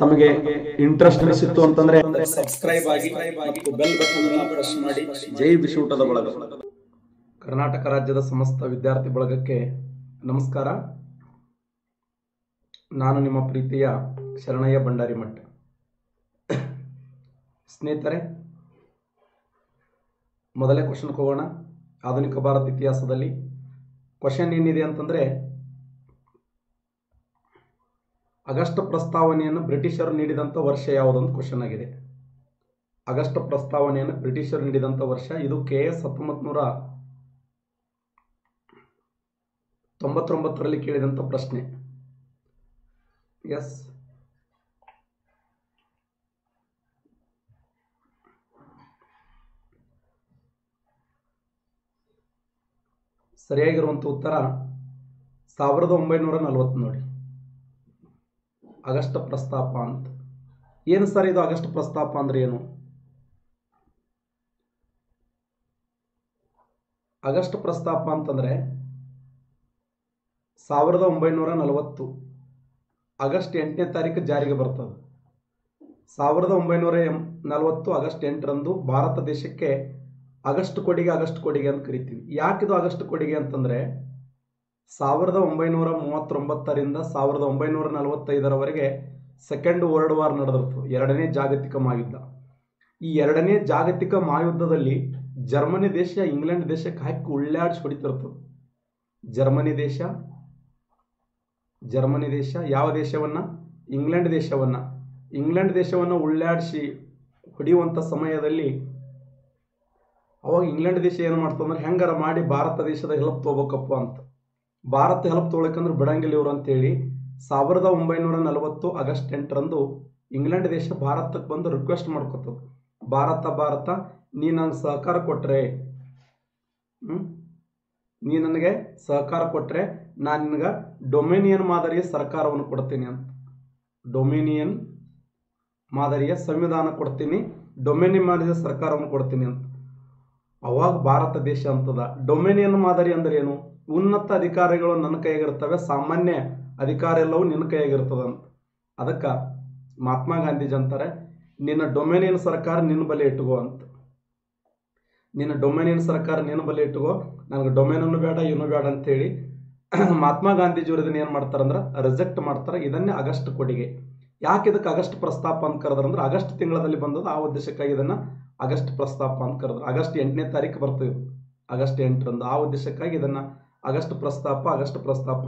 ತಮಗೆ ಇಂಟ್ರೆಸ್ಟ್ ಅನಿಸಿತ್ತು ಅಂತಂದ್ರೆ ಸಬ್ಸ್ಕ್ರೈಬ್ ಆಗಿ ಮತ್ತು ಬೆಲ್ ಬಟನ್ ಅನ್ನು ಪ್ರೆಸ್ ಮಾಡಿ. ಜೈ ಬಿಸಿಯೂಟದ ಬಳಗ. ಕರ್ನಾಟಕ ರಾಜ್ಯದ ಸಮಸ್ತ ವಿದ್ಯಾರ್ಥಿ ಬಳಗಕ್ಕೆ ನಮಸ್ಕಾರ. ನಾನು ನಿಮ್ಮ ಪ್ರೀತಿಯ ಶರಣಯ್ಯ ಭಂಡಾರಿ ಮಠ. ಸ್ನೇಹಿತರೆ, ಮೊದಲೇ ಕ್ವಶನ್ ಹೋಗೋಣ. ಆಧುನಿಕ ಭಾರತ ಇತಿಹಾಸದಲ್ಲಿ ಕ್ವಶನ್ ಏನಿದೆ ಅಂತಂದ್ರೆ, ಆಗಸ್ಟ್ ಪ್ರಸ್ತಾವನೆಯನ್ನು ಬ್ರಿಟಿಷರು ನೀಡಿದಂಥ ವರ್ಷ ಯಾವುದಂತ ಕ್ವಶನ್ ಆಗಿದೆ. ಆಗಸ್ಟ್ ಪ್ರಸ್ತಾವನೆಯನ್ನು ಬ್ರಿಟಿಷರು ನೀಡಿದಂಥ ವರ್ಷ ಇದು KS 1999ರಲ್ಲಿ ಕೇಳಿದಂಥ ಪ್ರಶ್ನೆ. ಎಸ್, ಸರಿಯಾಗಿರುವಂಥ ಉತ್ತರ 1940. ನೋಡಿ, ಆಗಸ್ಟ್ ಪ್ರಸ್ತಾಪ ಅಂತ ಏನು ಸರ್? ಇದು ಆಗಸ್ಟ್ ಪ್ರಸ್ತಾಪ ಅಂದ್ರೆ ಏನು? ಆಗಸ್ಟ್ ಪ್ರಸ್ತಾಪ ಅಂತಂದ್ರೆ 1940 ಆಗಸ್ಟ್ 8ನೇ ತಾರೀಕು ಜಾರಿಗೆ ಬರ್ತದೆ. 1940 ಆಗಸ್ಟ್ 8ರಂದು ಭಾರತ ದೇಶಕ್ಕೆ ಆಗಸ್ಟ್ ಕೊಡುಗೆ ಅಂತ ಕರಿತೀವಿ. ಯಾಕಿದು ಆಗಸ್ಟ್ ಕೊಡುಗೆ ಅಂತಂದ್ರೆ 1939ರಿಂದ 1945ರವರೆಗೆ ಸೆಕೆಂಡ್ ವರ್ಲ್ಡ್ ವಾರ್ ನಡೆದಿರ್ತದೆ, ಎರಡನೇ ಜಾಗತಿಕ ಮಹಾಯುದ್ಧ. ಈ ಎರಡನೇ ಜಾಗತಿಕ ಮಹಾಯುದ್ಧದಲ್ಲಿ ಜರ್ಮನಿ ದೇಶ ಇಂಗ್ಲೆಂಡ್ ದೇಶಕ್ಕೆ ಹಾಕಿ ಉಳ್ಳಾಡಿಸಿ ಹೊಡಿತಿರ್ತದೆ. ಜರ್ಮನಿ ದೇಶ ಯಾವ ದೇಶವನ್ನ? ಇಂಗ್ಲೆಂಡ್ ದೇಶವನ್ನ ಉಳ್ಳಾಡಿಸಿ ಹೊಡೆಯುವಂಥ ಸಮಯದಲ್ಲಿ ಅವಾಗ ಇಂಗ್ಲೆಂಡ್ ದೇಶ ಏನು ಮಾಡ್ತಂದ್ರೆ, ಹೆಂಗಾರ ಮಾಡಿ ಭಾರತ ದೇಶದ ಹೆಲ್ಪ್ ತಗೋಬೇಕಪ್ಪ ಅಂತ. ಭಾರತ ಹೆಲ್ಪ್ ತೊಗೊಳಕಂದ್ರೆ ಬಿಡಂಗಿಲ್ಲ ಇವರು ಅಂತೇಳಿ 1940 ಆಗಸ್ಟ್ 8ರಂದು ಇಂಗ್ಲೆಂಡ್ ದೇಶ ಭಾರತಕ್ಕೆ ಬಂದು ರಿಕ್ವೆಸ್ಟ್ ಮಾಡ್ಕೊತದ. ಭಾರತ ನೀ ನನಗೆ ಸಹಕಾರ ಕೊಟ್ರೆ ನಾನು ನಿನಗೆ ಡೊಮಿನಿಯನ್ ಮಾದರಿಯ ಸರ್ಕಾರವನ್ನು ಕೊಡ್ತೀನಿ ಅಂತ. ಡೊಮಿನಿಯನ್ ಮಾದರಿಯ ಸಂವಿಧಾನ ಕೊಡ್ತೀನಿ, ಡೊಮಿನಿಯನ್ ಮಾದರಿಯ ಸರ್ಕಾರವನ್ನು ಕೊಡ್ತೀನಿ ಅಂತ. ಅವಾಗ ಭಾರತ ದೇಶ ಅಂತದ. ಡೊಮಿನಿಯನ್ ಮಾದರಿ ಅಂದ್ರೆ ಏನು? ಉನ್ನತ ಅಧಿಕಾರಿಗಳು ನನ್ನ ಕೈಯಾಗಿರ್ತವೆ, ಸಾಮಾನ್ಯ ಅಧಿಕಾರ ಎಲ್ಲವೂ ನಿನ್ನ ಕೈಯಾಗಿರ್ತದಂತ. ಅದಕ್ಕೆ ಮಹಾತ್ಮ ಗಾಂಧೀಜಿ ಅಂತಾರೆ, ನಿನ್ನ ಡೊಮಿನಿಯನ್ ಸರ್ಕಾರ ನಿನ್ನ ಬಳಿ ಇಟ್ಕೋ ಅಂತ. ನಿನ್ನ ಡೊಮಿನಿಯನ್ ಸರ್ಕಾರ ನಿನ್ನ ಬಳಿ ಇಟ್ಕೋ, ನನಗೆ ಡೊಮಿನಿಯನ್ ಬೇಡ, ಏನು ಬೇಡ ಅಂತೇಳಿ ಮಹಾತ್ಮ ಗಾಂಧೀಜಿಯವರು ಇದನ್ನ ಏನು ಮಾಡ್ತಾರಂದ್ರೆ ರಿಜೆಕ್ಟ್ ಮಾಡ್ತಾರೆ. ಇದನ್ನೇ ಆಗಸ್ಟ್ ಕೊಡುಗೆ. ಯಾಕೆ ಇದಕ್ಕೆ ಆಗಸ್ಟ್ ಪ್ರಸ್ತಾಪ ಅಂತ ಕರೆದ್ರಂದ್ರೆ, ಆಗಸ್ಟ್ ತಿಂಗಳಲ್ಲಿ ಬಂದದ್ದು, ಆ ಉದ್ದೇಶಕ್ಕಾಗಿ ಇದನ್ನ ಆಗಸ್ಟ್ ಪ್ರಸ್ತಾಪ ಅಂತ ಕರೆದ್ರು. ಆಗಸ್ಟ್ 8ನೇ ತಾರೀಕು ಬರ್ತದೆ, ಆಗಸ್ಟ್ 8ರಂದು. ಆ ಉದ್ದೇಶಕ್ಕಾಗಿ ಇದನ್ನ ಆಗಸ್ಟ್ ಪ್ರಸ್ತಾಪ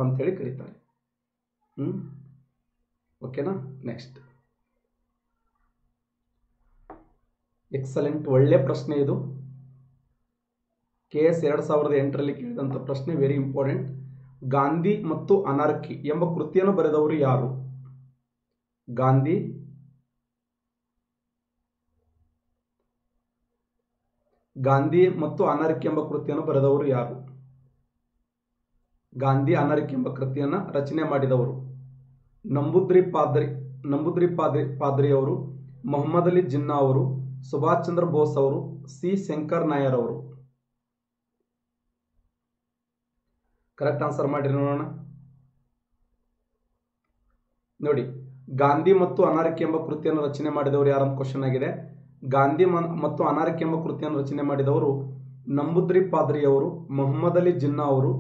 ಅಂತ ಹೇಳಿ ಕರೀತಾರೆ. ಓಕೆನಾ? ನೆಕ್ಸ್ಟ್, ಎಕ್ಸಲೆಂಟ್, ಒಳ್ಳೆ ಪ್ರಶ್ನೆ ಇದು. KS 2008ರಲ್ಲಿ ಕೇಳಿದಂಥ ಪ್ರಶ್ನೆ, ವೆರಿ ಇಂಪಾರ್ಟೆಂಟ್. ಗಾಂಧಿ ಮತ್ತು ಅನಾರ್ಕಿ ಎಂಬ ಕೃತಿಯನ್ನು ಬರೆದವರು ಯಾರು? ಗಾಂಧಿ ಮತ್ತು ಅನಾರ್ಕಿ ಎಂಬ ಕೃತಿಯನ್ನು ಬರೆದವರು ಯಾರು? ಗಾಂಧಿ ಅನಾರ್ಕಿ ಎಂಬ ಕೃತಿಯನ್ನು ರಚನೆ ಮಾಡಿದವರು ನಂಬೂದ್ರಿ ಪಾದ್ರಿ ಅವರು, ಮೊಹಮ್ಮದ್ ಅಲಿ ಜಿನ್ನಾ ಅವರು, ಸುಭಾಷ್ ಚಂದ್ರ ಬೋಸ್ ಅವರು, ಸಿ ಶಂಕರ್ ನಾಯರ್ ಅವರು. ಕರೆಕ್ಟ್ ಆನ್ಸರ್ ಮಾಡಿ ನೋಡೋಣ. ನೋಡಿ, ಗಾಂಧಿ ಮತ್ತು ಅನಾರ್ಕಿ ಎಂಬ ಕೃತಿಯನ್ನು ರಚನೆ ಮಾಡಿದವರು ಯಾರಂತ ಕ್ವಶನ್ ಆಗಿದೆ. ಗಾಂಧಿ ಮತ್ತು ಅನಾರ್ಕಿ ಎಂಬ ಕೃತಿಯನ್ನು ರಚನೆ ಮಾಡಿದವರು ನಂಬೂದ್ರಿ ಪಾದ್ರಿ ಅವರು, ಮೊಹಮ್ಮದ್ ಅಲಿ ಜಿನ್ನಾ ಅವರು,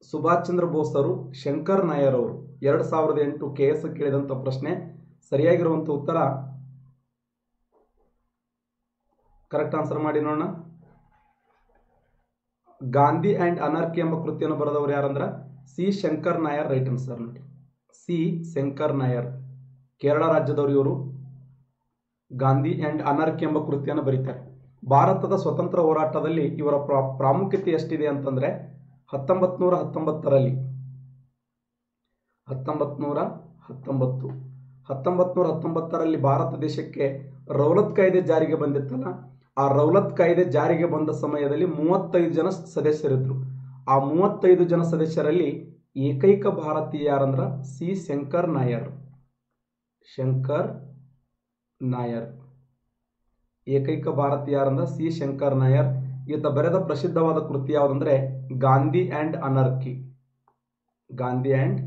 ಸುಭಾಷ್ ಚಂದ್ರ ಬೋಸ್ ಅವರು, ಶಂಕರ್ ನಾಯರ್ ಅವರು. 2008 KS ಕೇಳಿದಂಥ ಪ್ರಶ್ನೆ. ಸರಿಯಾಗಿರುವಂಥ ಉತ್ತರ, ಕರೆಕ್ಟ್ ಆನ್ಸರ್ ಮಾಡಿ ನೋಡೋಣ. ಗಾಂಧಿ ಅಂಡ್ ಅನಾರ್ಕಿ ಎಂಬ ಕೃತಿಯನ್ನು ಬರೆದವರು ಯಾರಂದ್ರ C Shankar Nair. Right answer ನೋಡಿ, ಸಿ ಶಂಕರ್ ನಾಯರ್, ಕೇರಳ ರಾಜ್ಯದವರು ಇವರು. ಗಾಂಧಿ ಅಂಡ್ ಅನಾರ್ಕಿ ಎಂಬ ಕೃತಿಯನ್ನು ಬರೀತಾರೆ. ಭಾರತದ ಸ್ವತಂತ್ರ ಹೋರಾಟದಲ್ಲಿ ಇವರ ಪ್ರಾಮುಖ್ಯತೆ ಎಷ್ಟಿದೆ ಅಂತಂದ್ರೆ, 1919ರಲ್ಲಿ ಭಾರತ ದೇಶಕ್ಕೆ ರೌಲತ್ ಕಾಯ್ದೆ ಜಾರಿಗೆ ಬಂದಿತ್ತಲ್ಲ, ಆ ರೌಲತ್ ಕಾಯ್ದೆ ಜಾರಿಗೆ ಬಂದ ಸಮಯದಲ್ಲಿ 35 ಜನ ಸದಸ್ಯರಿದ್ರು. ಆ 35 ಜನ ಸದಸ್ಯರಲ್ಲಿ ಏಕೈಕ ಭಾರತೀಯ ಯಾರಂದ್ರ ಸಿ ಶಂಕರ್ ನಾಯರ್. ಏಕೈಕ ಭಾರತೀಯ ಯಾರಂದ್ರ ಸಿ ಶಂಕರ್ ನಾಯರ್. ಈತ ಬರೆದ ಪ್ರಸಿದ್ಧವಾದ ಕೃತಿ ಯಾವುದಂದ್ರೆ Gandhi and anarchy. Gandhi and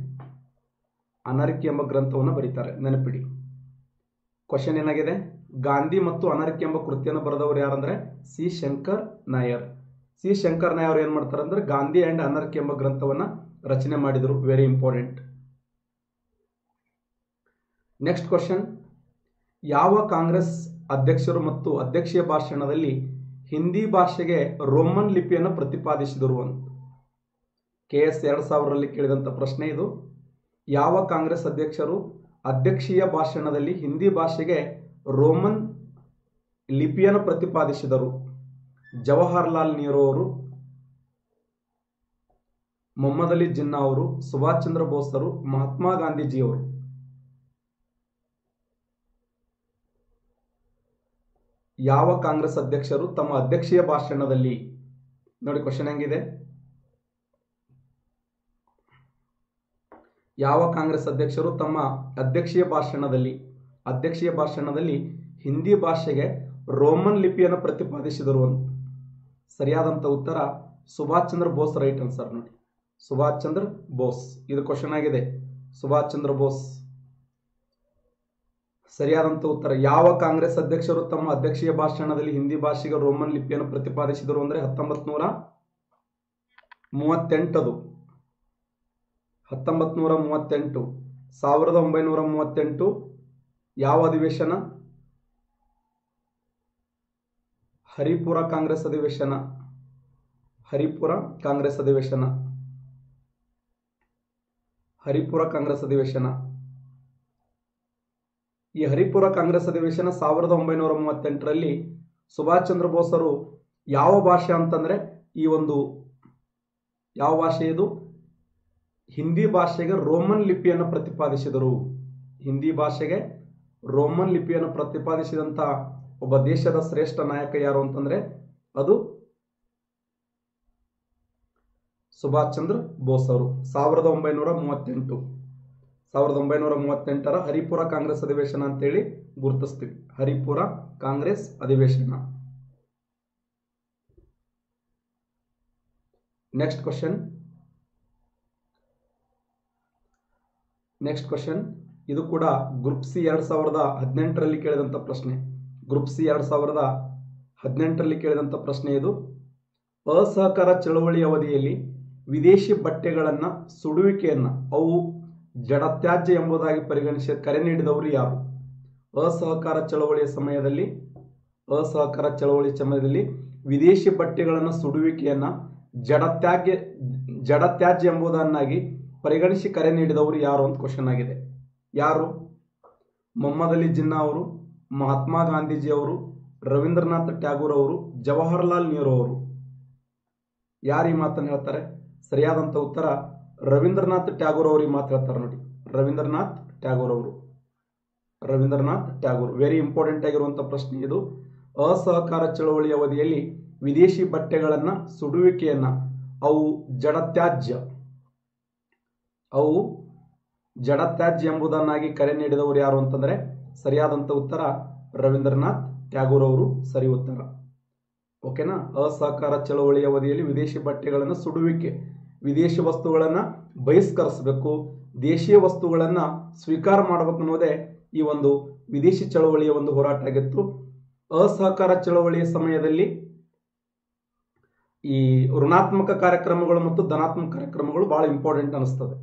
anarchy ಎಂಬ ಗ್ರಂಥವನ್ನು ಬರೀತಾರೆ, ನೆನಪಿಡಿ. ಕ್ವಶನ್ ಏನಾಗಿದೆ, ಗಾಂಧಿ ಮತ್ತು ಅನರ್ಕಿ ಎಂಬ ಕೃತಿಯನ್ನು ಬರೆದವರು ಯಾರಂದ್ರೆ ಸಿ ಶಂಕರ್ ನಾಯರ್. ಸಿ ಶಂಕರ್ ನಾಯರ್ ಏನ್ ಮಾಡ್ತಾರೆ ಅಂದ್ರೆ ಗಾಂಧಿ ಅಂಡ್ ಅನರ್ಕಿ ಎಂಬ ಗ್ರಂಥವನ್ನ ರಚನೆ ಮಾಡಿದರು. Very important. ನೆಕ್ಸ್ಟ್ ಕ್ವಶನ್, ಯಾವ ಕಾಂಗ್ರೆಸ್ ಅಧ್ಯಕ್ಷರು ಮತ್ತು ಅಧ್ಯಕ್ಷೀಯ ಭಾಷಣದಲ್ಲಿ ಹಿಂದಿ ಭಾಷೆಗೆ ರೋಮನ್ ಲಿಪಿಯನ್ನು ಪ್ರತಿಪಾದಿಸಿದರು ಅಂತ KS 2000ರಲ್ಲಿ ಕೇಳಿದಂಥ ಪ್ರಶ್ನೆ ಇದು. ಯಾವ ಕಾಂಗ್ರೆಸ್ ಅಧ್ಯಕ್ಷರು ಅಧ್ಯಕ್ಷೀಯ ಭಾಷಣದಲ್ಲಿ ಹಿಂದಿ ಭಾಷೆಗೆ ರೋಮನ್ ಲಿಪಿಯನ್ನು ಪ್ರತಿಪಾದಿಸಿದರು? ಜವಾಹರ್ಲಾಲ್ ನೆಹರು ಅವರು, ಮೊಹಮ್ಮದ್ ಅಲಿ ಜಿನ್ನಾ ಅವರು, ಸುಭಾಷ್ ಚಂದ್ರ ಬೋಸ್ ಅವರು, ಮಹಾತ್ಮ ಗಾಂಧೀಜಿಯವರು. ಯಾವ ಕಾಂಗ್ರೆಸ್ ಅಧ್ಯಕ್ಷರು ತಮ್ಮ ಅಧ್ಯಕ್ಷೀಯ ಭಾಷಣದಲ್ಲಿ, ನೋಡಿ ಕ್ವಶನ್ ಹೆಂಗಿದೆ, ಯಾವ ಕಾಂಗ್ರೆಸ್ ಅಧ್ಯಕ್ಷರು ತಮ್ಮ ಅಧ್ಯಕ್ಷೀಯ ಭಾಷಣದಲ್ಲಿ ಹಿಂದಿ ಭಾಷೆಗೆ ರೋಮನ್ ಲಿಪಿಯನ್ನು ಪ್ರತಿಪಾದಿಸಿದರು ಅಂತ. ಸರಿಯಾದಂಥ ಉತ್ತರ ಸುಭಾಷ್ ಚಂದ್ರ ಬೋಸ್. ರೈಟ್ ಆನ್ಸರ್ ನೋಡಿ, ಸುಭಾಷ್ ಚಂದ್ರ ಬೋಸ್. ಇದು ಕ್ವಶನ್ ಆಗಿದೆ, ಸುಭಾಷ್ ಚಂದ್ರ ಬೋಸ್ ಸರಿಯಾದಂಥ ಉತ್ತರ. ಯಾವ ಕಾಂಗ್ರೆಸ್ ಅಧ್ಯಕ್ಷರು ತಮ್ಮ ಅಧ್ಯಕ್ಷೀಯ ಭಾಷಣದಲ್ಲಿ ಹಿಂದಿ ಭಾಷೆಗೆ ರೋಮನ್ ಲಿಪಿಯನ್ನು ಪ್ರತಿಪಾದಿಸಿದರು ಅಂದ್ರೆ 1938. 1938 ಯಾವ ಅಧಿವೇಶನ? ಹರಿಪುರ ಕಾಂಗ್ರೆಸ್ ಅಧಿವೇಶನ. ಹರಿಪುರ ಕಾಂಗ್ರೆಸ್ ಅಧಿವೇಶನ. ಈ ಹರಿಪುರ ಕಾಂಗ್ರೆಸ್ ಅಧಿವೇಶನ 1938ರಲ್ಲಿ ಸುಭಾಷ್ ಚಂದ್ರ ಬೋಸರು ಯಾವ ಭಾಷೆ ಅಂತಂದ್ರೆ ಈ ಒಂದು ಯಾವ ಭಾಷೆ ಇದು? ಹಿಂದಿ ಭಾಷೆಗೆ ರೋಮನ್ ಲಿಪಿಯನ್ನು ಪ್ರತಿಪಾದಿಸಿದರು. ಹಿಂದಿ ಭಾಷೆಗೆ ರೋಮನ್ ಲಿಪಿಯನ್ನು ಪ್ರತಿಪಾದಿಸಿದಂತ ಒಬ್ಬ ದೇಶದ ಶ್ರೇಷ್ಠ ನಾಯಕ ಯಾರು ಅಂತಂದ್ರೆ ಅದು ಸುಭಾಷ್ ಚಂದ್ರ ಬೋಸ್ ಅವರು. 1938ರ ಹರಿಪುರ ಕಾಂಗ್ರೆಸ್ ಅಧಿವೇಶನ ಅಂತೇಳಿ ಗುರುತಿಸ್ತೀವಿ. ಹರಿಪುರ ಕಾಂಗ್ರೆಸ್ ಅಧಿವೇಶನ. ನೆಕ್ಸ್ಟ್ ಕ್ವಶನ್, ಇದು ಕೂಡ ಗ್ರೂಪ್ ಸಿ 2018ರಲ್ಲಿ ಕೇಳಿದಂಥ ಪ್ರಶ್ನೆ. ಗ್ರೂಪ್ ಸಿ 2018ರಲ್ಲಿ ಕೇಳಿದಂಥ ಪ್ರಶ್ನೆ ಇದು. ಅಸಹಕಾರ ಚಳವಳಿ ಅವಧಿಯಲ್ಲಿ ವಿದೇಶಿ ಬಟ್ಟೆಗಳನ್ನ ಸುಡುವಿಕೆಯನ್ನ ಅವು ಜಡತ್ಯಾಜ್ಯ ಎಂಬುದಾಗಿ ಪರಿಗಣಿಸಿ ಕರೆ ನೀಡಿದವರು ಯಾರು? ಅಸಹಕಾರ ಚಳವಳಿಯ ಸಮಯದಲ್ಲಿ ವಿದೇಶಿ ಬಟ್ಟೆಗಳನ್ನು ಸುಡುವಿಕೆಯನ್ನ ಜಡತ್ಯಾಜ್ಯ ಎಂಬುದನ್ನಾಗಿ ಪರಿಗಣಿಸಿ ಕರೆ ನೀಡಿದವರು ಯಾರು ಅಂತ ಕ್ವಶನ್ ಆಗಿದೆ. ಯಾರು? ಮೊಹಮ್ಮದ್ ಅಲಿ ಜಿನ್ನಾ ಅವರು, ಮಹಾತ್ಮ ಗಾಂಧೀಜಿ ಅವರು, ರವೀಂದ್ರನಾಥ್ ಟ್ಯಾಗೂರ್ ಅವರು, ಜವಾಹರ್ಲಾಲ್ ನೆಹರು ಅವರು. ಯಾರು ಈ ಮಾತನ್ನು ಹೇಳ್ತಾರೆ? ಸರಿಯಾದಂಥ ಉತ್ತರ ರವೀಂದ್ರನಾಥ್ ಟ್ಯಾಗೂರ್ ಅವರು ಈ ಮಾತು ಹೇಳ್ತಾರೆ ನೋಡಿ. ರವೀಂದ್ರನಾಥ್ ಟ್ಯಾಗೂರ್. ವೆರಿ ಇಂಪಾರ್ಟೆಂಟ್ ಆಗಿರುವಂಥ ಪ್ರಶ್ನೆ ಇದು. ಅಸಹಕಾರ ಚಳವಳಿ ಅವಧಿಯಲ್ಲಿ ವಿದೇಶಿ ಬಟ್ಟೆಗಳನ್ನ ಸುಡುವಿಕೆಯನ್ನ ಅವು ಜಡತ್ಯಾಜ್ಯ ಎಂಬುದನ್ನಾಗಿ ಕರೆ ನೀಡಿದವರು ಯಾರು ಅಂತಂದ್ರೆ ಸರಿಯಾದಂಥ ಉತ್ತರ ರವೀಂದ್ರನಾಥ್ ಟ್ಯಾಗೂರ್ ಅವರು. ಸರಿ ಉತ್ತರ. ಓಕೆನಾ? ಅಸಹಕಾರ ಚಳವಳಿ ಅವಧಿಯಲ್ಲಿ ವಿದೇಶಿ ಬಟ್ಟೆಗಳನ್ನು ಸುಡುವಿಕೆ, ವಿದೇಶಿ ವಸ್ತುಗಳನ್ನ ಬಹಿಷ್ಕರಿಸಬೇಕು, ದೇಶೀಯ ವಸ್ತುಗಳನ್ನ ಸ್ವೀಕಾರ ಮಾಡಬೇಕು ಅನ್ನೋದೇ ಈ ಒಂದು ವಿದೇಶಿ ಚಳವಳಿಯ ಒಂದು ಹೋರಾಟ ಆಗಿತ್ತು. ಅಸಹಕಾರ ಚಳವಳಿಯ ಸಮಯದಲ್ಲಿ ಈ ಋಣಾತ್ಮಕ ಕಾರ್ಯಕ್ರಮಗಳು ಮತ್ತು ಧನಾತ್ಮಕ ಕಾರ್ಯಕ್ರಮಗಳು ಬಹಳ ಇಂಪಾರ್ಟೆಂಟ್ ಅನಿಸ್ತದೆ.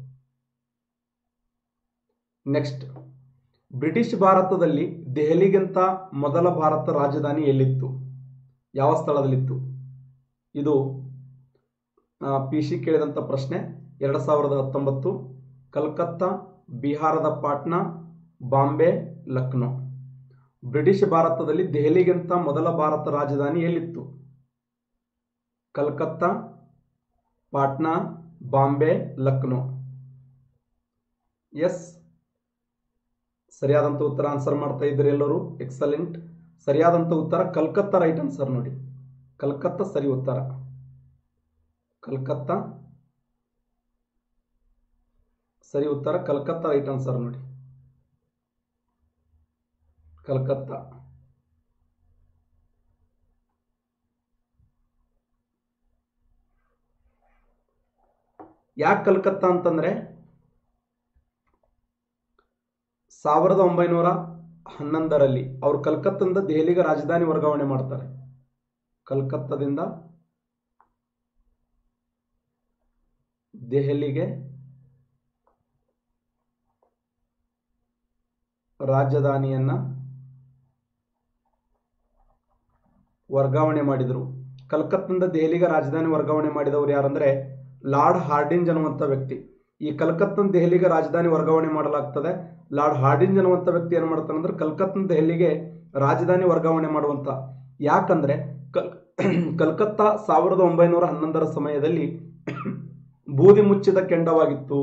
ನೆಕ್ಸ್ಟ್, ಬ್ರಿಟಿಷ್ ಭಾರತದಲ್ಲಿ ದೆಹಲಿಗಿಂತ ಮೊದಲ ಭಾರತ ರಾಜಧಾನಿ ಎಲ್ಲಿತ್ತು? ಯಾವ ಸ್ಥಳದಲ್ಲಿತ್ತು? ಇದು PC ಕೇಳಿದಂಥ ಪ್ರಶ್ನೆ. 2019 ಕಲ್ಕತ್ತಾ, ಬಿಹಾರದ ಪಾಟ್ನಾ, ಬಾಂಬೆ, ಲಕ್ನೋ. ಬ್ರಿಟಿಷ್ ಭಾರತದಲ್ಲಿ ದೆಹಲಿಗಿಂತ ಮೊದಲ ಭಾರತ ರಾಜಧಾನಿ ಎಲ್ಲಿತ್ತು? ಕಲ್ಕತ್ತಾ, ಪಾಟ್ನಾ, ಬಾಂಬೆ, ಲಕ್ನೋ. ಎಸ್, ಸರಿಯಾದಂಥ ಉತ್ತರ ಆನ್ಸರ್ ಮಾಡ್ತಾ ಇದ್ದೀರಿ ಎಲ್ಲರೂ. ಎಕ್ಸಲೆಂಟ್. ಸರಿಯಾದಂಥ ಉತ್ತರ ಕಲ್ಕತ್ತಾ. ರೈಟ್ ಆನ್ಸರ್ ನೋಡಿ. ಕಲ್ಕತ್ತಾ ಸರಿ ಉತ್ತರ. ಕಲ್ಕತ್ತಾ ಸರಿ ಉತ್ತರ. ಕಲ್ಕತ್ತಾ ರೈಟ್ ಆನ್ಸರ್ ನೋಡಿ. ಕಲ್ಕತ್ತಾ. ಯಾಕೆ ಕಲ್ಕತ್ತಾ ಅಂತಂದ್ರೆ 1911ರಲ್ಲಿ ಅವರು ಕಲ್ಕತ್ತಾದಿಂದ ದೆಹಲಿಗೆ ರಾಜಧಾನಿ ವರ್ಗಾವಣೆ ಮಾಡ್ತಾರೆ. ಕಲ್ಕತ್ತಾದಿಂದ ದೆಹಲಿಗೆ ರಾಜಧಾನಿಯನ್ನ ವರ್ಗಾವಣೆ ಮಾಡಿದರು. ಕಲ್ಕತ್ತಾದಿಂದ ದೆಹಲಿಗೆ ರಾಜಧಾನಿ ವರ್ಗಾವಣೆ ಮಾಡಿದವರು ಯಾರಂದ್ರೆ ಲಾರ್ಡ್ ಹಾರ್ಡಿಂಜ್ ಅನ್ನುವಂಥ ವ್ಯಕ್ತಿ. ಈ ಕಲ್ಕತ್ತಾದಿಂದ ದೆಹಲಿಗೆ ರಾಜಧಾನಿ ವರ್ಗಾವಣೆ ಮಾಡಲಾಗ್ತದೆ. ಲಾರ್ಡ್ ಹಾರ್ಡಿಂಜ್ ಅನ್ನುವಂಥ ವ್ಯಕ್ತಿ ಏನು ಮಾಡ್ತಾನೆ ಅಂದ್ರೆ ಕಲ್ಕತ್ತಾದಿಂದ ದೆಹಲಿಗೆ ರಾಜಧಾನಿ ವರ್ಗಾವಣೆ ಮಾಡುವಂತ. ಯಾಕಂದ್ರೆ ಕಲ್ಕತ್ತಾ 1911ರ ಸಮಯದಲ್ಲಿ ಬೂದಿ ಮುಚ್ಚಿದ ಕೆಂಡವಾಗಿತ್ತು.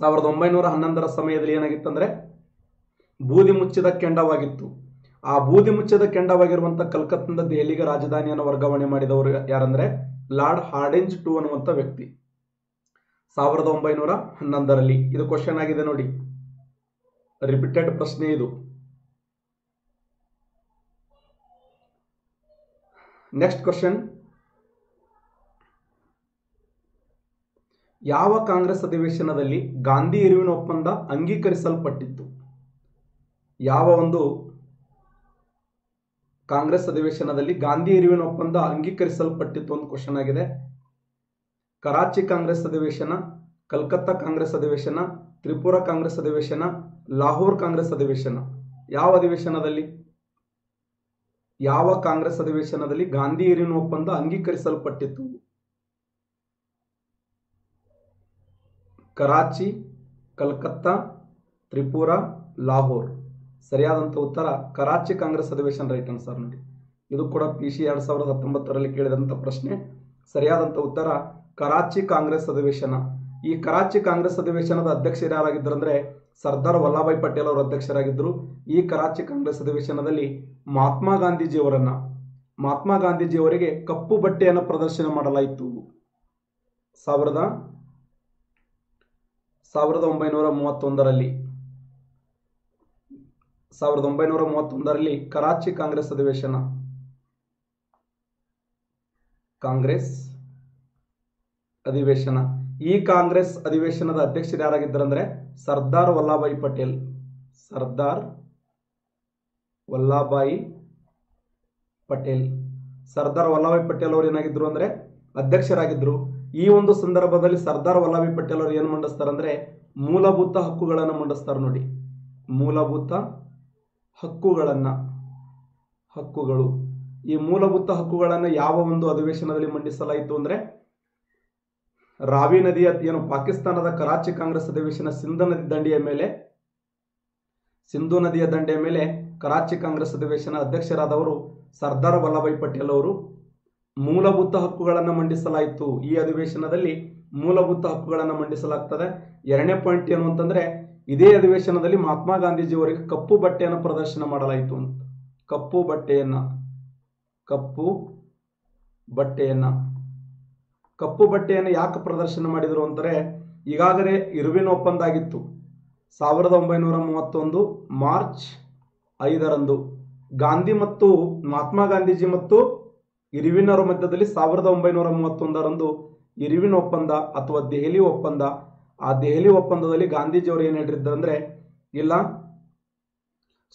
1911ರ ಸಮಯದಲ್ಲಿ ಏನಾಗಿತ್ತಂದ್ರೆ ಬೂದಿ ಮುಚ್ಚಿದ ಕೆಂಡವಾಗಿತ್ತು. ಆ ಬೂದಿ ಮುಚ್ಚಿದ ಕೆಂಡವಾಗಿರುವಂತ ಕಲ್ಕತ್ತಾದಿಂದ ದೆಹಲಿಗೆ ರಾಜಧಾನಿಯನ್ನು ವರ್ಗಾವಣೆ ಮಾಡಿದವರು ಯಾರಂದ್ರೆ ಲಾರ್ಡ್ ಹಾರ್ಡಿಂಜ್ ಟು ಅನ್ನುವಂಥ ವ್ಯಕ್ತಿ 1911ರಲ್ಲಿ. ಇದು ಕ್ವಶನ್ ಆಗಿದೆ ನೋಡಿ, ರಿಪೀಟೆಡ್ ಪ್ರಶ್ನೆ ಇದು. ನೆಕ್ಸ್ಟ್ ಕ್ವಶನ್, ಯಾವ ಕಾಂಗ್ರೆಸ್ ಅಧಿವೇಶನದಲ್ಲಿ ಗಾಂಧಿ ಇರುವಿನ ಒಪ್ಪಂದ ಅಂಗೀಕರಿಸಲ್ಪಟ್ಟಿತ್ತು? ಯಾವ ಒಂದು ಕಾಂಗ್ರೆಸ್ ಅಧಿವೇಶನದಲ್ಲಿ ಗಾಂಧಿ ಇರುವಿನ ಒಪ್ಪಂದ ಅಂಗೀಕರಿಸಲ್ಪಟ್ಟಿತ್ತು ಅಂತ ಕ್ವಶನ್ ಆಗಿದೆ. ಕರಾಚಿ ಕಾಂಗ್ರೆಸ್ ಅಧಿವೇಶನ, ಕಲ್ಕತ್ತಾ ಕಾಂಗ್ರೆಸ್ ಅಧಿವೇಶನ, ತ್ರಿಪುರಾ ಕಾಂಗ್ರೆಸ್ ಅಧಿವೇಶನ, ಲಾಹೋರ್ ಕಾಂಗ್ರೆಸ್ ಅಧಿವೇಶನ. ಯಾವ ಅಧಿವೇಶನದಲ್ಲಿ, ಯಾವ ಕಾಂಗ್ರೆಸ್ ಅಧಿವೇಶನದಲ್ಲಿ ಗಾಂಧಿ ಇರುವಿನ ಒಪ್ಪಂದ ಅಂಗೀಕರಿಸಲ್ಪಟ್ಟಿತ್ತು? ಕರಾಚಿ, ಕಲ್ಕತ್ತಾ, ತ್ರಿಪುರಾ, ಲಾಹೋರ್. ಸರಿಯಾದಂಥ ಉತ್ತರ ಕರಾಚಿ ಕಾಂಗ್ರೆಸ್ ಅಧಿವೇಶನ. ರೈಟ್ ಆನ್ಸರ್ ನೋಡಿ. ಇದು ಕೂಡ PC 2019ರಲ್ಲಿ ಕೇಳಿದಂಥ ಪ್ರಶ್ನೆ. ಸರಿಯಾದಂಥ ಉತ್ತರ ಕರಾಚಿ ಕಾಂಗ್ರೆಸ್ ಅಧಿವೇಶನ. ಈ ಕರಾಚಿ ಕಾಂಗ್ರೆಸ್ ಅಧಿವೇಶನದ ಅಧ್ಯಕ್ಷರು ಯಾರಾಗಿದ್ದರು ಅಂದ್ರೆ ಸರ್ದಾರ್ ವಲ್ಲಭಾಯ್ ಪಟೇಲ್ ಅವರು ಅಧ್ಯಕ್ಷರಾಗಿದ್ದರು. ಈ ಕರಾಚಿ ಕಾಂಗ್ರೆಸ್ ಅಧಿವೇಶನದಲ್ಲಿ ಮಹಾತ್ಮ ಗಾಂಧೀಜಿಯವರಿಗೆ ಕಪ್ಪು ಬಟ್ಟೆಯನ್ನು ಪ್ರದರ್ಶನ ಮಾಡಲಾಯಿತು. 1931ರಲ್ಲಿ ಕರಾಚಿ ಕಾಂಗ್ರೆಸ್ ಅಧಿವೇಶನ. ಈ ಕಾಂಗ್ರೆಸ್ ಅಧಿವೇಶನದ ಅಧ್ಯಕ್ಷರು ಯಾರಾಗಿದ್ದರಂದ್ರೆ ಸರ್ದಾರ್ ವಲ್ಲಭಾಯ್ ಪಟೇಲ್ ಅವರು ಏನಾಗಿದ್ರು ಅಂದ್ರೆ ಅಧ್ಯಕ್ಷರಾಗಿದ್ರು. ಈ ಒಂದು ಸಂದರ್ಭದಲ್ಲಿ ಸರ್ದಾರ್ ವಲ್ಲಭಾಯ್ ಪಟೇಲ್ ಅವರು ಏನು ಮಂಡಿಸ್ತಾರೆ ಅಂದ್ರೆ ಮೂಲಭೂತ ಹಕ್ಕುಗಳನ್ನು ಮಂಡಿಸ್ತಾರೆ ನೋಡಿ. ಮೂಲಭೂತ ಹಕ್ಕುಗಳು. ಈ ಮೂಲಭೂತ ಹಕ್ಕುಗಳನ್ನು ಯಾವ ಒಂದು ಅಧಿವೇಶನದಲ್ಲಿ ಮಂಡಿಸಲಾಯಿತು ಅಂದ್ರೆ ರಾವಿ ನದಿಯ ಏನು ಪಾಕಿಸ್ತಾನದ ಕರಾಚಿ ಕಾಂಗ್ರೆಸ್ ಅಧಿವೇಶನ, ಸಿಂಧು ನದಿಯ ದಂಡೆಯ ಮೇಲೆ ಕರಾಚಿ ಕಾಂಗ್ರೆಸ್ ಅಧಿವೇಶನ ಅಧ್ಯಕ್ಷರಾದವರು ಸರ್ದಾರ್ ವಲ್ಲಭಾಯ್ ಪಟೇಲ್ ಅವರು. ಮೂಲಭೂತ ಹಕ್ಕುಗಳನ್ನು ಮಂಡಿಸಲಾಯಿತು. ಈ ಅಧಿವೇಶನದಲ್ಲಿ ಮೂಲಭೂತ ಹಕ್ಕುಗಳನ್ನು ಮಂಡಿಸಲಾಗ್ತದೆ. ಎರಡನೇ ಪಾಯಿಂಟ್ ಏನು ಅಂತಂದ್ರೆ ಇದೇ ಅಧಿವೇಶನದಲ್ಲಿ ಮಹಾತ್ಮ ಗಾಂಧೀಜಿಯವರಿಗೆ ಕಪ್ಪು ಬಟ್ಟೆಯನ್ನು ಪ್ರದರ್ಶನ ಮಾಡಲಾಯಿತು ಅಂತ. ಕಪ್ಪು ಬಟ್ಟೆಯನ್ನು ಯಾಕೆ ಪ್ರದರ್ಶನ ಮಾಡಿದರು ಅಂದರೆ ಈಗಾಗಲೇ ಇರ್ವಿನ್ ಒಪ್ಪಂದ ಆಗಿತ್ತು. 1931 ಮಾರ್ಚ್ 5ರಂದು ಮಹಾತ್ಮ ಗಾಂಧೀಜಿ ಮತ್ತು ಇರ್ವಿನ್ ಅವರ ಮಧ್ಯದಲ್ಲಿ 1931ರಂದು ಇರ್ವಿನ್ ಒಪ್ಪಂದ ಅಥವಾ ದೆಹಲಿ ಒಪ್ಪಂದ. ಆ ದೆಹಲಿ ಒಪ್ಪಂದದಲ್ಲಿ ಗಾಂಧೀಜಿಯವರು ಏನು ಹೇಳಿದ್ದಾರೆ ಅಂದ್ರೆ ಇಲ್ಲ,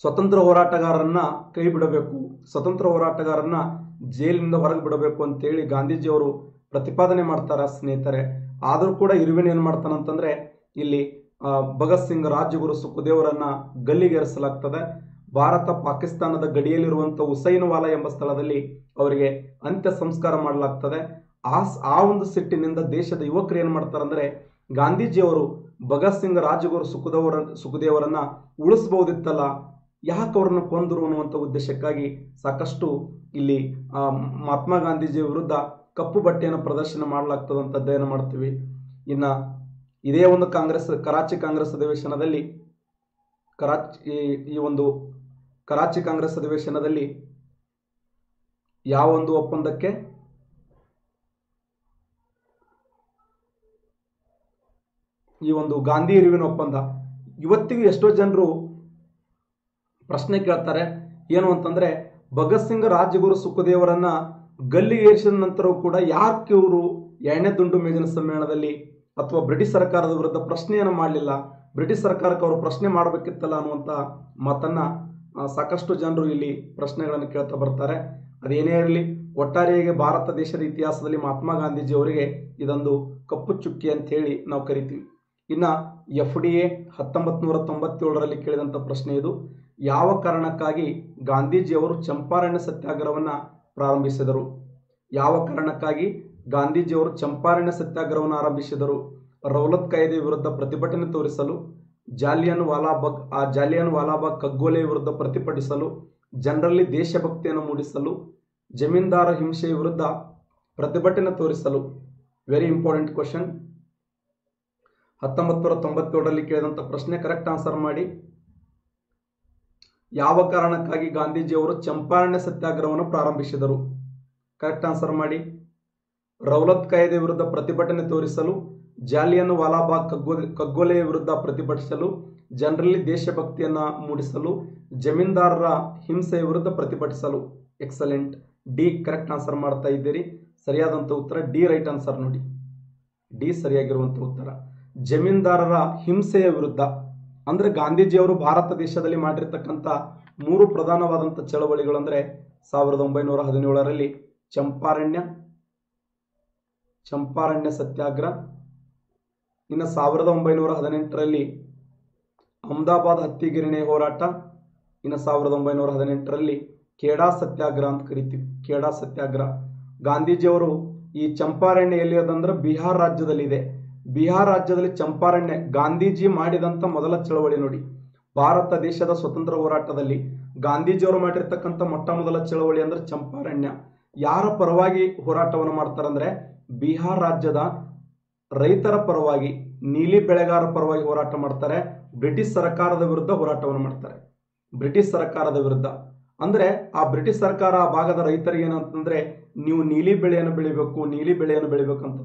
ಸ್ವತಂತ್ರ ಹೋರಾಟಗಾರರನ್ನ ಕೈ ಬಿಡಬೇಕು, ಸ್ವತಂತ್ರ ಹೋರಾಟಗಾರರನ್ನ ಜೈಲಿನಿಂದ ಹೊರಗೆ ಬಿಡಬೇಕು ಅಂತೇಳಿ ಗಾಂಧೀಜಿಯವರು ಪ್ರತಿಪಾದನೆ ಮಾಡ್ತಾರ ಸ್ನೇಹಿತರೆ. ಆದರೂ ಕೂಡ ಇರ್ವಿನ್ ಏನ್ ಮಾಡ್ತಾನಂತಂದ್ರೆ ಇಲ್ಲಿ ಭಗತ್ ಸಿಂಗ್, ರಾಜಗುರು, ಸುಖದೇವರನ್ನ ಗಲ್ಲಿಗೇರಿಸಲಾಗ್ತದೆ. ಭಾರತ ಪಾಕಿಸ್ತಾನದ ಗಡಿಯಲ್ಲಿರುವಂತಹ ಹುಸೈನವಾಲಾ ಎಂಬ ಸ್ಥಳದಲ್ಲಿ ಅವರಿಗೆ ಅಂತ್ಯ ಸಂಸ್ಕಾರ ಮಾಡಲಾಗ್ತದೆ. ಆ ಒಂದು ಸಿಟ್ಟಿನಿಂದ ದೇಶದ ಯುವಕರು ಏನ್ ಮಾಡ್ತಾರಂದ್ರೆ ಗಾಂಧೀಜಿಯವರು ಭಗತ್ ಸಿಂಗ್, ರಾಜಗುರು, ಸುಖದೇವರನ್ನ ಉಳಿಸಬಹುದಿತ್ತಲ್ಲ, ಯಾಕೆ ಅವ್ರನ್ನ ಕೊಂದರು ಅನ್ನುವಂಥ ಉದ್ದೇಶಕ್ಕಾಗಿ ಸಾಕಷ್ಟು ಇಲ್ಲಿ ಮಹಾತ್ಮ ಗಾಂಧೀಜಿಯ ವಿರುದ್ಧ ಕಪ್ಪು ಬಟ್ಟೆಯನ್ನು ಪ್ರದರ್ಶನ ಮಾಡಲಾಗ್ತದೆ ಅಂತ ಅಧ್ಯಯನ ಮಾಡ್ತೀವಿ. ಇನ್ನ ಇದೇ ಒಂದು ಕರಾಚಿ ಕಾಂಗ್ರೆಸ್ ಅಧಿವೇಶನದಲ್ಲಿ ಕರಾಚಿ ಕಾಂಗ್ರೆಸ್ ಅಧಿವೇಶನದಲ್ಲಿ ಯಾವ ಒಂದು ಒಪ್ಪಂದಕ್ಕೆ ಈ ಒಂದು ಗಾಂಧಿ ಇರುವಿನ ಒಪ್ಪಂದ. ಇವತ್ತಿಗೂ ಎಷ್ಟೋ ಜನರು ಪ್ರಶ್ನೆ ಕೇಳ್ತಾರೆ ಏನು ಅಂತಂದ್ರೆ ಭಗತ್ ಸಿಂಗ್, ರಾಜಗುರು, ಸುಖದೇವರನ್ನ ಗಲ್ಲಿಗೇರಿಸಿದ ನಂತರವೂ ಕೂಡ ಯಾಕೆ ಇವರು 2ನೇ ದುಂಡು ಮೇಜಿನ ಸಮ್ಮೇಳನದಲ್ಲಿ ಅಥವಾ ಬ್ರಿಟಿಷ್ ಸರ್ಕಾರದ ವಿರುದ್ಧ ಪ್ರಶ್ನೆಯನ್ನು ಮಾಡಲಿಲ್ಲ, ಬ್ರಿಟಿಷ್ ಸರ್ಕಾರಕ್ಕೆ ಅವರು ಪ್ರಶ್ನೆ ಮಾಡಬೇಕಿತ್ತಲ್ಲ ಅನ್ನುವಂಥ ಮಾತನ್ನ ಸಾಕಷ್ಟು ಜನರು ಇಲ್ಲಿ ಪ್ರಶ್ನೆಗಳನ್ನು ಕೇಳ್ತಾ ಬರ್ತಾರೆ. ಅದೇನೇ ಇರಲಿ, ಒಟ್ಟಾರೆಯಾಗಿ ಭಾರತ ದೇಶದ ಇತಿಹಾಸದಲ್ಲಿ ಮಹಾತ್ಮ ಗಾಂಧೀಜಿ ಅವರಿಗೆ ಇದೊಂದು ಕಪ್ಪು ಚುಕ್ಕಿ ಅಂತ ಹೇಳಿ ನಾವು ಕರಿತೀವಿ. ಇನ್ನು FDA 1997ರಲ್ಲಿ ಕೇಳಿದಂಥ ಪ್ರಶ್ನೆ ಇದು. ಯಾವ ಕಾರಣಕ್ಕಾಗಿ ಗಾಂಧೀಜಿಯವರು ಚಂಪಾರಣ್ಯ ಸತ್ಯಾಗ್ರಹವನ್ನು ಪ್ರಾರಂಭಿಸಿದರು? ಯಾವ ಕಾರಣಕ್ಕಾಗಿ ಗಾಂಧೀಜಿಯವರು ಚಂಪಾರಣ್ಯ ಸತ್ಯಾಗ್ರಹವನ್ನು ಆರಂಭಿಸಿದರು? ರೌಲತ್ ಕಾಯ್ದೆ ವಿರುದ್ಧ ಪ್ರತಿಭಟನೆ ತೋರಿಸಲು, ಜಾಲಿಯನ್ ವಾಲಾಬಾಗ್ ಕಗ್ಗೊಲೆಯ ವಿರುದ್ಧ ಪ್ರತಿಭಟಿಸಲು, ಜನರಲ್ಲಿ ದೇಶಭಕ್ತಿಯನ್ನು ಮೂಡಿಸಲು, ಜಮೀನ್ದಾರ ಹಿಂಸೆಯ ವಿರುದ್ಧ ಪ್ರತಿಭಟನೆ ತೋರಿಸಲು. Very important question. 1997ರಲ್ಲಿ ಕೇಳಿದಂಥ ಪ್ರಶ್ನೆ. ಕರೆಕ್ಟ್ ಆನ್ಸರ್ ಮಾಡಿ. ಯಾವ ಕಾರಣಕ್ಕಾಗಿ ಗಾಂಧೀಜಿಯವರು ಚಂಪಾರಣ್ಯ ಸತ್ಯಾಗ್ರಹವನ್ನು ಪ್ರಾರಂಭಿಸಿದರು? ಕರೆಕ್ಟ್ ಆನ್ಸರ್ ಮಾಡಿ. ರೌಲತ್ ಕಾಯ್ದೆ ವಿರುದ್ಧ ಪ್ರತಿಭಟನೆ ತೋರಿಸಲು, ಜಾಲಿಯನ್ ವಾಲಾಬಾಗ್ ಕಗ್ಗೊಲೆಯ ವಿರುದ್ಧ ಪ್ರತಿಭಟಿಸಲು, ಜನರಲ್ಲಿ ದೇಶಭಕ್ತಿಯನ್ನು ಮೂಡಿಸಲು, ಜಮೀನ್ದಾರರ ಹಿಂಸೆಯ ವಿರುದ್ಧ ಪ್ರತಿಭಟಿಸಲು. ಎಕ್ಸಲೆಂಟ್. ಡಿ ಕರೆಕ್ಟ್ ಆನ್ಸರ್ ಮಾಡ್ತಾ ಇದ್ದೀರಿ. ಸರಿಯಾದಂಥ ಉತ್ತರ ಡಿ ರೈಟ್ ಆನ್ಸರ್ ನೋಡಿ. ಡಿ ಸರಿಯಾಗಿರುವಂಥ ಉತ್ತರ. ಜಮೀನ್ದಾರರ ಹಿಂಸೆಯ ವಿರುದ್ಧ ಅಂದರೆ ಗಾಂಧೀಜಿಯವರು ಭಾರತ ದೇಶದಲ್ಲಿ ಮಾಡಿರ್ತಕ್ಕಂಥ 3 ಪ್ರಧಾನವಾದಂಥ ಚಳವಳಿಗಳು ಅಂದರೆ 1917ರಲ್ಲಿ ಚಂಪಾರಣ್ಯ ಸತ್ಯಾಗ್ರಹ, ಇನ್ನು 1918ರಲ್ಲಿ ಅಹಮದಾಬಾದ್ ಹತ್ತಿಗಿರಣಿ ಹೋರಾಟ, ಇನ್ನು 1918ರಲ್ಲಿ ಖೇಡಾ ಸತ್ಯಾಗ್ರಹ ಅಂತ ಕರಿತೀವಿ. ಖೇಡಾ ಸತ್ಯಾಗ್ರಹ. ಗಾಂಧೀಜಿಯವರು ಈ ಚಂಪಾರಣ್ಯ ಎಲ್ಲಿರೋದಂದ್ರೆ ಬಿಹಾರ್ ರಾಜ್ಯದಲ್ಲಿದೆ. ಬಿಹಾರ್ ರಾಜ್ಯದಲ್ಲಿ ಚಂಪಾರಣ್ಯ ಗಾಂಧೀಜಿ ಮಾಡಿದಂಥ ಮೊದಲ ಚಳವಳಿ ನೋಡಿ. ಭಾರತ ದೇಶದ ಸ್ವತಂತ್ರ ಹೋರಾಟದಲ್ಲಿ ಗಾಂಧೀಜಿಯವರು ಮಾಡಿರ್ತಕ್ಕಂಥ ಮೊಟ್ಟ ಮೊದಲ ಚಳವಳಿ ಅಂದ್ರೆ ಚಂಪಾರಣ್ಯ. ಯಾರ ಪರವಾಗಿ ಹೋರಾಟವನ್ನು ಮಾಡ್ತಾರಂದ್ರೆ ಬಿಹಾರ್ ರಾಜ್ಯದ ರೈತರ ಪರವಾಗಿ, ನೀಲಿ ಬೆಳೆಗಾರ ಪರವಾಗಿ ಹೋರಾಟ ಮಾಡ್ತಾರೆ. ಬ್ರಿಟಿಷ್ ಸರ್ಕಾರದ ವಿರುದ್ಧ ಹೋರಾಟವನ್ನು ಮಾಡ್ತಾರೆ. ಬ್ರಿಟಿಷ್ ಸರ್ಕಾರದ ವಿರುದ್ಧ ಅಂದ್ರೆ ಆ ಬ್ರಿಟಿಷ್ ಸರ್ಕಾರ ಆ ಭಾಗದ ರೈತರಿಗೆ ಏನಂತಂದ್ರೆ, ನೀವು ನೀಲಿ ಬೆಳೆಯನ್ನು ಬೆಳಿಬೇಕು ಅಂತ.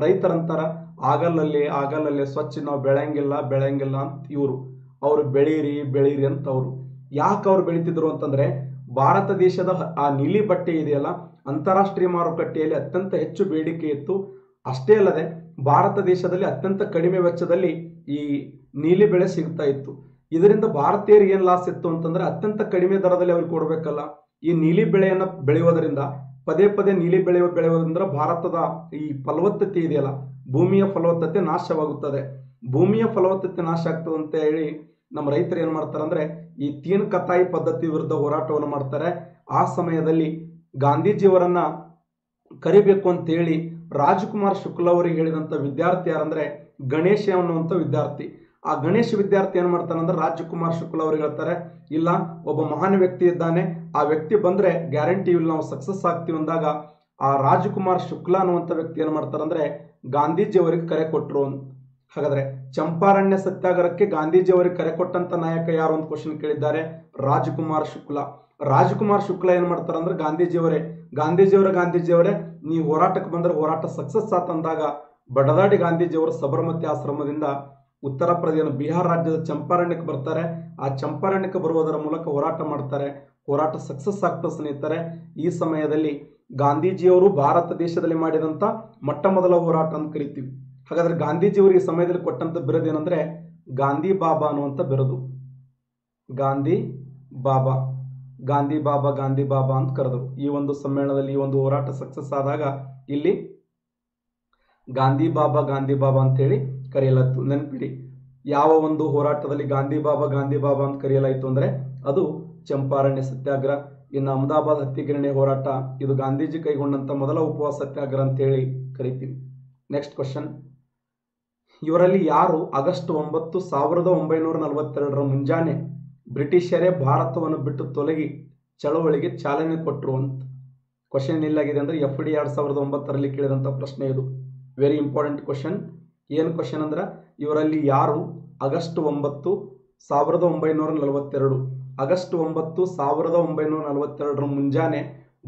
ರೈತರಂತಾರ ಆಗಲ್ಲಲ್ಲಿ ಸ್ವಚ್ಛ ನಾವು ಬೆಳೆಯಂಗಿಲ್ಲ ಅಂತ ಇವರು. ಅವರು ಬೆಳೀರಿ ಅಂತ ಅವರು. ಯಾಕೆ ಅವ್ರು ಬೆಳೀತಿದ್ರು ಅಂತಂದ್ರೆ, ಭಾರತ ದೇಶದ ಆ ನೀಲಿ ಬಟ್ಟೆ ಇದೆಯಲ್ಲ, ಅಂತಾರಾಷ್ಟ್ರೀಯ ಮಾರುಕಟ್ಟೆಯಲ್ಲಿ ಅತ್ಯಂತ ಹೆಚ್ಚು ಬೇಡಿಕೆ ಇತ್ತು. ಅಷ್ಟೇ ಅಲ್ಲದೆ ಭಾರತ ದೇಶದಲ್ಲಿ ಅತ್ಯಂತ ಕಡಿಮೆ ವೆಚ್ಚದಲ್ಲಿ ಈ ನೀಲಿ ಬೆಳೆ ಸಿಗ್ತಾ ಇತ್ತು. ಇದರಿಂದ ಭಾರತೀಯರಿಗೆ ಏನ್ ಲಾಸ್ ಇತ್ತು ಅಂತಂದ್ರೆ, ಅತ್ಯಂತ ಕಡಿಮೆ ದರದಲ್ಲಿ ಅವ್ರಿಗೆ ಕೊಡಬೇಕಲ್ಲ. ಈ ನೀಲಿ ಬೆಳೆಯನ್ನ ಬೆಳೆಯೋದರಿಂದ, ಪದೇ ನೀಲಿ ಬೆಳೆಯೋದ್ರಿಂದ ಭಾರತದ ಈ ಫಲವತ್ತತೆ ಇದೆಯಲ್ಲ, ಭೂಮಿಯ ಫಲವತ್ತತೆ ನಾಶವಾಗುತ್ತದೆ. ಭೂಮಿಯ ಫಲವತ್ತತೆ ನಾಶ ಆಗ್ತದೆ ಅಂತ ಹೇಳಿ ನಮ್ಮ ರೈತರು ಏನ್ ಮಾಡ್ತಾರೆ ಅಂದ್ರೆ, ಈ ತೀನ್ ಕತಾಯಿ ಪದ್ಧತಿ ವಿರುದ್ಧ ಹೋರಾಟವನ್ನು ಮಾಡ್ತಾರೆ. ಆ ಸಮಯದಲ್ಲಿ ಗಾಂಧೀಜಿಯವರನ್ನ ಕರಿಬೇಕು ಅಂತ ಹೇಳಿ ರಾಜ್ಕುಮಾರ್ ಶುಕ್ಲಾ ಅವರಿಗೆ ಹೇಳಿದಂತ ವಿದ್ಯಾರ್ಥಿ ಯಾರಂದ್ರೆ ಗಣೇಶ ಅನ್ನುವಂಥ ವಿದ್ಯಾರ್ಥಿ. ಆ ಗಣೇಶ್ ವಿದ್ಯಾರ್ಥಿ ಏನ್ ಮಾಡ್ತಾನೆ ಅಂದ್ರೆ, ರಾಜ್ಕುಮಾರ್ ಶುಕ್ಲಾ ಅವ್ರಿಗೆ ಹೇಳ್ತಾರೆ, ಇಲ್ಲ ಒಬ್ಬ ಮಹಾನ್ ವ್ಯಕ್ತಿ ಇದ್ದಾನೆ, ಆ ವ್ಯಕ್ತಿ ಬಂದ್ರೆ ಗ್ಯಾರಂಟಿ ಇಲ್ಲ ನಾವು ಸಕ್ಸಸ್ ಆಗ್ತೀವಿ ಅಂದಾಗ ಆ ರಾಜ್ಕುಮಾರ್ ಶುಕ್ಲಾ ಅನ್ನುವಂಥ ವ್ಯಕ್ತಿ ಏನ್ ಮಾಡ್ತಾರೆ ಅಂದ್ರೆ ಗಾಂಧೀಜಿ ಅವರಿಗೆ ಕರೆ ಕೊಟ್ಟರು ಅಂತ. ಹಾಗಾದ್ರೆ ಚಂಪಾರಣ್ಯ ಸತ್ಯಾಗ್ರಹಕ್ಕೆ ಗಾಂಧೀಜಿ ಅವರಿಗೆ ಕರೆ ಕೊಟ್ಟಂತ ನಾಯಕ ಯಾರು ಅಂತ ಕ್ವಶನ್ ಕೇಳಿದ್ದಾರೆ. ರಾಜ್ಕುಮಾರ್ ಶುಕ್ಲಾ ಏನ್ ಮಾಡ್ತಾರೆ ಅಂದ್ರೆ ಗಾಂಧೀಜಿಯವರೇ ನೀವು ಹೋರಾಟಕ್ಕೆ ಬಂದ್ರೆ ಹೋರಾಟ ಸಕ್ಸಸ್ ಆತಂದಾಗ ಬಡದಾಡಿ ಗಾಂಧೀಜಿಯವರು ಸಬರಮತಿ ಆಶ್ರಮದಿಂದ ಉತ್ತರ ಪ್ರದೇಶ ಬಿಹಾರ್ ರಾಜ್ಯದ ಚಂಪಾರಣ್ಯಕ್ಕೆ ಬರ್ತಾರೆ. ಆ ಚಂಪಾರಣ್ಯಕ್ಕೆ ಬರುವುದರ ಮೂಲಕ ಹೋರಾಟ ಮಾಡ್ತಾರೆ. ಹೋರಾಟ ಸಕ್ಸಸ್ ಆಗ್ತಾ ಸ್ನೇಹಿತರೆ. ಈ ಸಮಯದಲ್ಲಿ ಗಾಂಧೀಜಿಯವರು ಭಾರತ ದೇಶದಲ್ಲಿ ಮಾಡಿದಂತ ಮೊಟ್ಟ ಮೊದಲ ಹೋರಾಟ ಅಂತ ಕರಿತೀವಿ. ಹಾಗಾದ್ರೆ ಗಾಂಧೀಜಿಯವರು ಈ ಸಮಯದಲ್ಲಿ ಕೊಟ್ಟಂತ ಬಿರುದು ಏನಂದ್ರೆ ಗಾಂಧಿ ಬಾಬಾ ಅನ್ನುವಂಥ ಬಿರುದು. ಗಾಂಧಿ ಬಾಬಾ ಅಂತ ಕರೆದರು. ಈ ಒಂದು ಸಮ್ಮೇಳನದಲ್ಲಿ ಈ ಒಂದು ಹೋರಾಟ ಸಕ್ಸಸ್ ಆದಾಗ ಇಲ್ಲಿ ಗಾಂಧಿ ಬಾಬಾ ಅಂತ ಹೇಳಿ ಕರೆಯಲಾಯಿತು. ನೆನಪಿಡಿ, ಯಾವ ಒಂದು ಹೋರಾಟದಲ್ಲಿ ಗಾಂಧಿ ಬಾಬಾ ಅಂತ ಕರೆಯಲಾಯಿತು ಅಂದ್ರೆ ಅದು ಚಂಪಾರಣ್ಯ ಸತ್ಯಾಗ್ರಹ. ಇನ್ನು ಅಹಮದಾಬಾದ್ ಹತ್ತಿಗಿರಣಿ ಹೋರಾಟ, ಇದು ಗಾಂಧೀಜಿ ಕೈಗೊಂಡಂತ ಮೊದಲ ಉಪವಾಸ ಸತ್ಯಾಗ್ರಹ ಅಂತ ಹೇಳಿ ಕರಿತೀವಿ. Next question. ಇವರಲ್ಲಿ ಯಾರು ಆಗಸ್ಟ್ 9, 1942ರ ಮುಂಜಾನೆ ಬ್ರಿಟಿಷರೇ ಭಾರತವನ್ನು ಬಿಟ್ಟು ತೊಲಗಿ ಚಳವಳಿಗೆ ಚಾಲನೆ ಕೊಟ್ಟರು ಅಂತ ಕ್ವಶನ್ ಇಲ್ಲಾಗಿದೆ ಅಂದ್ರೆ FD 2009ರಲ್ಲಿ ಕೇಳಿದಂಥ ಪ್ರಶ್ನೆ ಇದು. Very important question. ಏನು ಕ್ವಶನ್ ಅಂದ್ರೆ, ಇವರಲ್ಲಿ ಯಾರು ಆಗಸ್ಟ್ 9, 1942 1942ರ ಮುಂಜಾನೆ